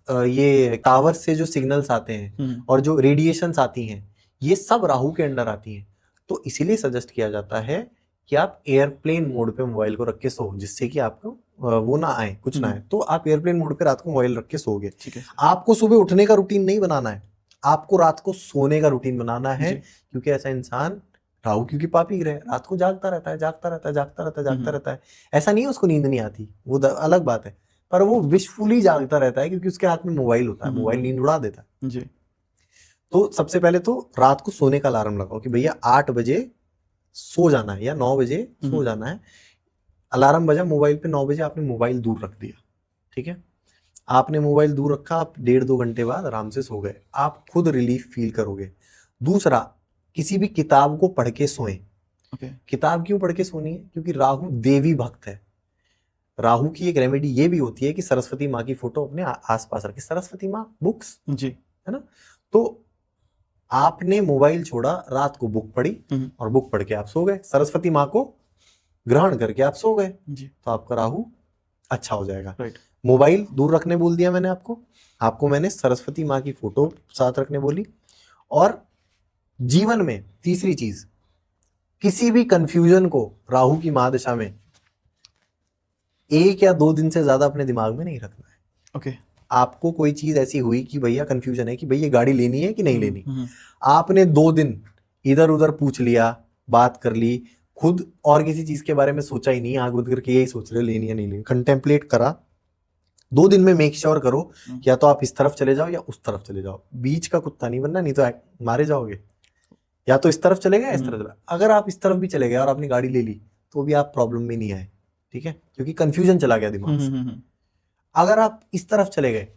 ये टावर से जो सिग्नल्स आते हैं और जो रेडिएशंस आती हैं, ये सब राहु के अंडर आती हैं। तो इसीलिए सजेस्ट किया जाता है कि आप एयरप्लेन मोड पे मोबाइल को रख के सो, जिससे कि आपको वो ना आए, कुछ ना आए। तो आप एयरप्लेन मोड पे रात को मोबाइल रख के सोगे। ठीक है। आपको सुबह उठने का रूटीन नहीं बनाना है, आपको रात को सोने का रूटीन बनाना है, जी। क्योंकि ऐसा इंसान, राहु क्योंकि पापी ग्रह है, रात को जागता रहता है, जागता रहता है, जागता रहता है, जागता रहता है। ऐसा नहीं है उसको नींद नहीं आती, वो अलग बात है, पर वो विशफुली जागता रहता है क्योंकि उसके हाथ में मोबाइल होता है, मोबाइल नींद उड़ा देता है। जी। तो सबसे पहले तो रात को सोने का अलार्म लगाओ कि भैया 8 बजे सो जाना है या 9 बजे सो जाना है। अलार्म बजा मोबाइल पे, 9 बजे आपने मोबाइल दूर रख दिया, ठीक है, आपने मोबाइल दूर रखा, आप 1.5-2 घंटे बाद आराम से सो गए, आप खुद रिलीफ फील करोगे। दूसरा, किसी भी किताब को पढ़ के सोएं। किताब क्यों पढ़ के सोनी है? क्योंकि राहु देवी भक्त है। राहु की एक रेमेडी ये भी होती है कि सरस्वती माँ की फोटो अपने आसपास रखें। सरस्वती माँ बुक्स, जी, है ना, तो आपने मोबाइल छोड़ा, रात को बुक पढ़ी और बुक पढ़ के आप सो गए, सरस्वती माँ को ग्रहण करके आप सो गए, तो आपका राहु अच्छा हो जाएगा। मोबाइल दूर रखने बोल दिया मैंने आपको मैंने सरस्वती माँ की फोटो साथ रखने बोली। और जीवन में तीसरी चीज, किसी भी कंफ्यूजन को राहु की महादशा में 1 या 2 दिन से ज्यादा अपने दिमाग में नहीं रखना है। ओके। आपको कोई चीज ऐसी हुई कि भैया कंफ्यूजन है कि भैया गाड़ी लेनी है कि नहीं लेनी, आपने 2 दिन इधर उधर पूछ लिया, बात कर ली, खुद और किसी चीज के बारे में सोचा ही नहीं, आग बंद करके यही सोच रहे लेनी है नहीं लेनी, कंटेम्पलेट करा। 2 दिन में मेक श्योर करो या तो आप इस तरफ चले जाओ या उस तरफ चले जाओ, बीच का कुत्ता नहीं बनना, नहीं तो मारे जाओगे। या तो इस तरफ चले गए, इस तरफ चला। अगर आप इस तरफ भी चले गए और आपने गाड़ी ले ली तो भी आप प्रॉब्लम में नहीं आए, ठीक है, क्योंकि कंफ्यूजन चला गया दिमाग से। अगर आप इस तरफ चले गए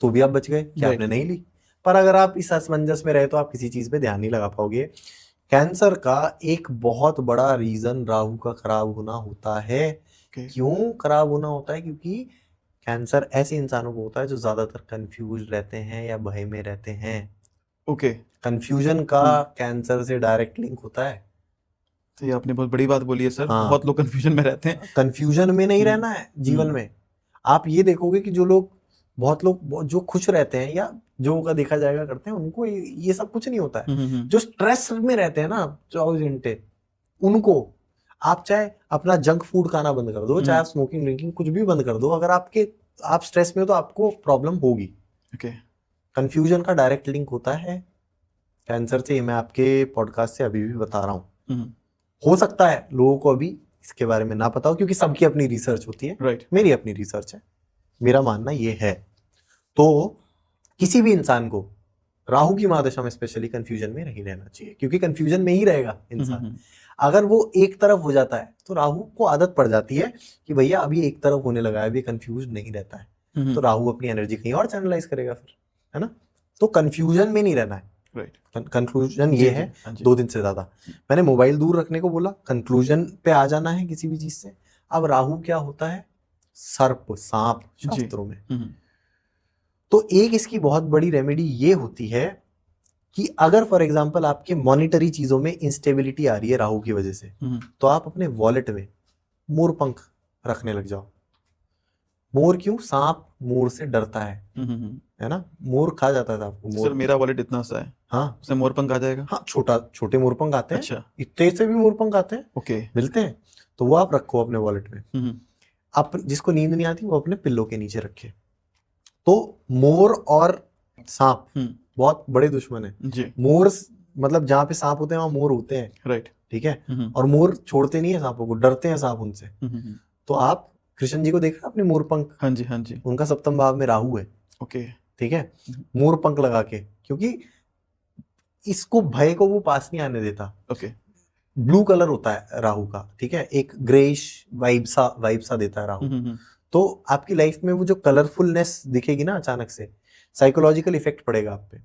तो भी आप बच गए कि आपने नहीं ली, पर अगर आप इस असमंजस में रहे तो आप किसी चीज पे ध्यान नहीं लगा पाओगे। कैंसर का एक बहुत बड़ा रीजन राहु का खराब होना होता है। क्यों खराब होना होता है? क्योंकि कैंसर ऐसे इंसानों को होता है जो ज्यादातर कंफ्यूज रहते हैं या भय में रहते हैं। ओके। कंफ्यूजन का कैंसर से डायरेक्ट लिंक होता है। तो ये आपने बहुत बड़ी बात बोली है सर। हाँ, बहुत लोग कंफ्यूजन में रहते हैं। कंफ्यूजन में नहीं रहना है जीवन में। आप ये देखोगे कि बहुत लोग जो खुश रहते हैं या जो का देखा जाएगा करते हैं, उनको ये सब कुछ नहीं होता है। जो स्ट्रेस में रहते हैं ना 24 घंटे, उनको आप चाहे अपना जंक फूड खाना बंद कर दो, चाहे आप स्मोकिंग ड्रिंकिंग कुछ भी बंद कर दो, अगर आप स्ट्रेस में हो तो आपको प्रॉब्लम होगी। कंफ्यूजन का डायरेक्ट लिंक होता है कैंसर से। मैं आपके पॉडकास्ट से अभी भी बता रहा हूँ। हो सकता है लोगों को अभी इसके बारे में ना पता हो, क्योंकि सबकी अपनी रिसर्च होती है। मेरी अपनी रिसर्च है, मेरा मानना ये है। तो किसी भी इंसान को राहु की महादशा में स्पेशली कंफ्यूजन में नहीं रहना चाहिए, क्योंकि कंफ्यूजन में ही रहेगा इंसान। अगर वो एक तरफ हो जाता है तो राहु को आदत पड़ जाती है कि भैया अभी एक तरफ होने लगा है, अभी कंफ्यूज नहीं रहता है, तो राहु अपनी एनर्जी कहीं और चैनलाइज करेगा फिर, है ना। तो कंफ्यूजन में नहीं रहना है। कंक्लूजन ये है 2 दिन से ज्यादा। मैंने मोबाइल दूर रखने को बोला, कंक्लूजन पे आ जाना है किसी भी चीज से। अब राहु क्या होता है? सर्प, सांप शास्त्रों में। तो एक इसकी बहुत बड़ी रेमेडी ये होती है कि अगर फॉर एग्जांपल आपके मॉनिटरी चीजों में इंस्टेबिलिटी आ रही है राहु की वजह से, तो आप अपने वॉलेट में मोर पंख रखने लग जाओ। मोर क्यों? सांप मोर से डरता है ना, मोर खा जाता था आपको। सर मेरा वॉलेट इतना सा है, हाँ, उसमें मोर पंख आ जाएगा? हाँ, छोटे मोर पंख आते हैं। अच्छा, इतने से भी मोर पंख आते हैं। ओके, मिलते हैं, तो वो आप रखो अपने वॉलेट में। आप जिसको नींद नहीं आती वो अपने पिल्लो के नीचे रखे। तो मोर और सांप बहुत बड़े दुश्मन है। मोर मतलब जहाँ पे सांप होते हैं वहां मोर होते हैं, राइट, ठीक है। और मोर छोड़ते नहीं है सांपों को, डरते हैं सांप उनसे। तो आप कृष्ण जी को देखा अपने मोर पंख? हाँ जी, हाँ जी। उनका सप्तम भाव में राहु है, ओके, ठीक है। मोर पंख लगा के, क्योंकि इसको भय को वो पास नहीं आने देता। ओके, ब्लू कलर होता है राहु का, ठीक है, एक ग्रेइश वाइब सा देता है राहु। तो आपकी लाइफ में वो जो कलरफुलनेस दिखेगी ना, अचानक से साइकोलॉजिकल इफेक्ट पड़ेगा आप पे।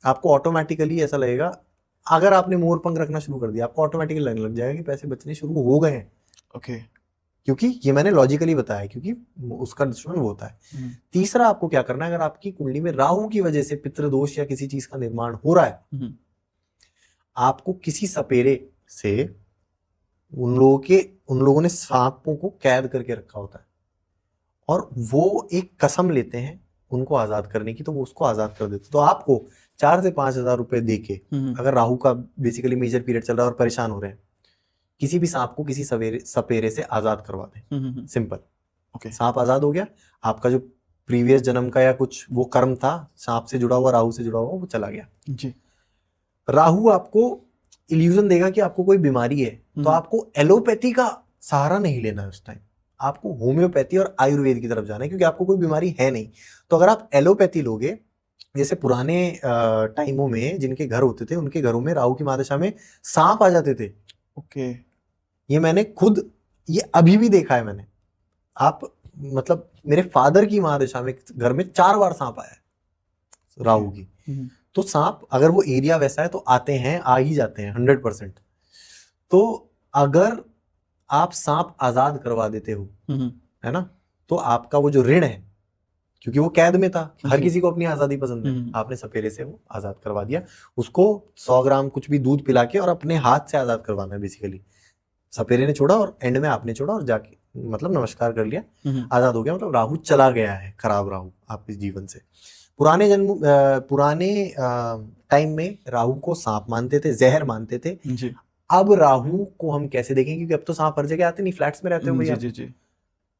आपको ऑटोमेटिकली ऐसा लगेगा, अगर आपने मोर पंख रखना शुरू कर दिया, आपको ऑटोमेटिकली लगने लग जाएगा कि पैसे बचने शुरू हो गए हैं। ओके, क्योंकि ये मैंने लॉजिकली बताया, क्योंकि उसका दुश्मन वो होता है। तीसरा, आपको क्या करना है, अगर आपकी कुंडली में राहु की वजह से पितृदोष या किसी चीज का निर्माण हो रहा है, आपको किसी सपेरे से उन लोगों ने सांपों को कैद करके रखा होता है और वो एक कसम लेते हैं उनको आजाद करने की, तो वो उसको आजाद कर देते। तो आपको 4 से 5 हजार रुपए देके, अगर राहु का बेसिकली मेजर पीरियड चल रहा है और परेशान हो रहे हैं, किसी भी सांप को किसी सपेरे से आजाद करवा दें। सिंपल। सांप आजाद हो गया, आपका जो प्रीवियस जन्म का या कुछ वो कर्म था सांप से जुड़ा हुआ, राहु से जुड़ा हुआ, वो चला गया। जी। राहु आपको इल्यूजन देगा कि आपको कोई बीमारी है, तो आपको एलोपैथी का सहारा नहीं लेना है उस टाइम, आपको होम्योपैथी और आयुर्वेद की तरफ जाना है, क्योंकि आपको कोई बीमारी है नहीं। तो अगर आप एलोपैथी लोगे, जैसे पुराने टाइमों में जिनके घर होते थे उनके घरों में राहु की महादशा में सांप आ जाते थे। ओके। ये मैंने खुद, ये अभी भी देखा है मैंने। आप मतलब मेरे फादर की महादशा में घर में 4 बार सांप आया है राहु की। तो सांप अगर वो एरिया वैसा है तो आते हैं, आ ही जाते हैं 100%। तो अगर आप सांप आजाद करवा देते हो, है ना, तो आपका वो जो ऋण है, क्योंकि वो कैद में था, हर किसी को अपनी आजादी पसंद है, आपने सपेरे से वो आजाद करवा दिया, उसको 100 ग्राम कुछ भी दूध पिला के और अपने हाथ से आजाद करवाना है बेसिकली। सपेरे ने छोड़ा और एंड में आपने छोड़ा और जाके मतलब नमस्कार कर लिया, आजाद हो गया। मतलब राहु चला गया है, खराब राहु आपके जीवन से। पुराने टाइम में राहु को सांप मानते थे, जहर मानते थे जी। अब राहु को हम कैसे देखें, क्योंकि अब तो सांप हर जगह आते नहीं, फ्लैट्स में रहते हो भैया। जी जी।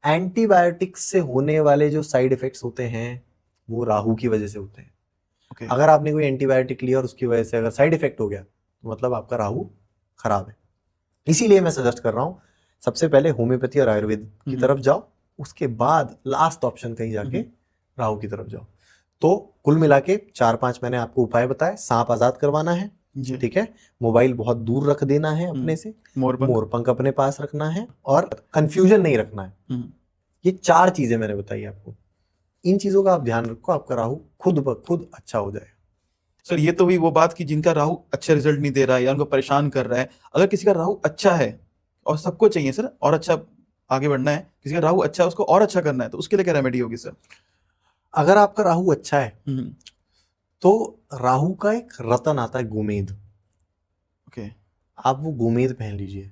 एंटीबायोटिक्स से होने वाले जो साइड इफेक्ट्स होते हैं वो राहु की वजह से होते हैं। Okay. अगर आपने कोई एंटीबायोटिक लिया और उसकी वजह से अगर साइड इफेक्ट हो गया तो मतलब आपका राहु खराब है। इसीलिए मैं सजेस्ट कर रहा हूँ सबसे पहले होम्योपैथी और आयुर्वेद की तरफ जाओ, उसके बाद लास्ट ऑप्शन कहीं जाके राहु की तरफ जाओ। तो कुल मिला के 4-5 मैंने आपको उपाय बताए। सांप आजाद करवाना है, ठीक है, मोबाइल बहुत दूर रख देना है अपने से, मोरपंख अपने पास रखना है और कंफ्यूजन नहीं रखना है। ये 4 चीजें मैंने बताई आपको, इन चीजों का आप ध्यान रखो, आपका राहु खुद ब खुद अच्छा हो जाएगा। सर ये तो हुई वो बात कि जिनका राहु अच्छा रिजल्ट नहीं दे रहा है या उनको परेशान कर रहा है। अगर किसी का राहु अच्छा है और सबको चाहिए सर और अच्छा आगे बढ़ना है, किसी का राहु अच्छा है उसको और अच्छा करना है, तो उसके लिए क्या रेमेडी होगी सर? अगर आपका राहु अच्छा है तो राहु का एक रतन आता है गोमेद। ओके। आप वो गोमेद पहन लीजिए।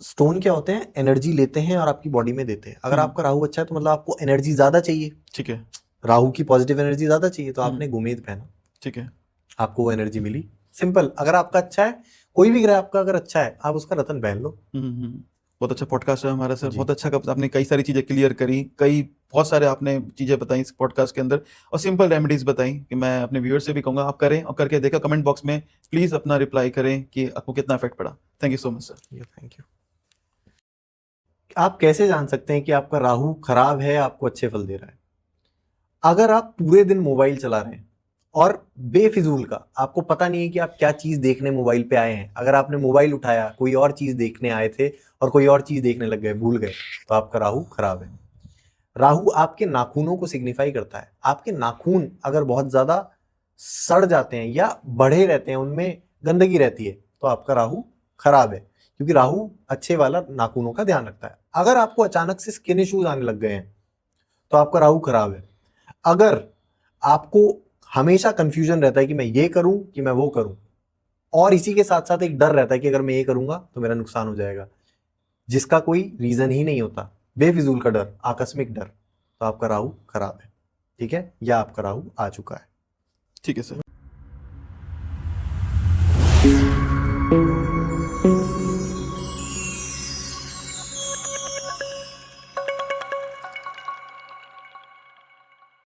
स्टोन क्या होते हैं, एनर्जी लेते हैं और आपकी बॉडी में देते हैं। अगर आपका राहु अच्छा है तो मतलब आपको एनर्जी ज्यादा चाहिए, ठीक है, राहु की पॉजिटिव एनर्जी ज्यादा चाहिए, तो आपने गोमेद पहना, ठीक है, आपको वो एनर्जी मिली। सिंपल। अगर आपका अच्छा है, कोई भी ग्रह आपका अगर अच्छा है, आप उसका रतन पहन लो। बहुत अच्छा पॉडकास्ट है हमारा सर, बहुत अच्छा आपने कई सारी चीजें क्लियर करी, बहुत सारे आपने चीजें बताई इस पॉडकास्ट के अंदर और सिंपल रेमेडीज बताई कि मैं अपने व्यूअर्स से भी कहूंगा आप करें और करके देखा। कमेंट बॉक्स में प्लीज अपना रिप्लाई करें कि आपको कितना इफेक्ट पड़ा। Thank you so much sir. Thank you. आप कैसे जान सकते हैं कि आपका राहु खराब है, आपको अच्छे फल दे रहा है? अगर आप पूरे दिन मोबाइल चला रहे हैं और बेफिजूल का, आपको पता नहीं है कि आप क्या चीज देखने मोबाइल पे आए हैं, अगर आपने मोबाइल उठाया कोई और चीज देखने आए थे और कोई और चीज देखने लग गए, भूल गए, तो आपका राहु खराब है। राहु आपके नाखूनों को सिग्निफाई करता है। आपके नाखून अगर बहुत ज्यादा सड़ जाते हैं या बढ़े रहते हैं, उनमें गंदगी रहती है, तो आपका राहु खराब है, क्योंकि राहु अच्छे वाला नाखूनों का ध्यान रखता है। अगर आपको अचानक से स्किन इश्यूज आने लग गए हैं तो आपका राहु खराब है। अगर आपको हमेशा कंफ्यूजन रहता है कि मैं ये करूं कि मैं वो करूं, और इसी के साथ साथ एक डर रहता है कि अगर मैं ये करूंगा तो मेरा नुकसान हो जाएगा, जिसका कोई रीजन ही नहीं होता, बेफिजूल का डर, आकस्मिक डर, तो आपका राहु खराब है, ठीक है, या आपका राहु आ चुका है। ठीक है सर।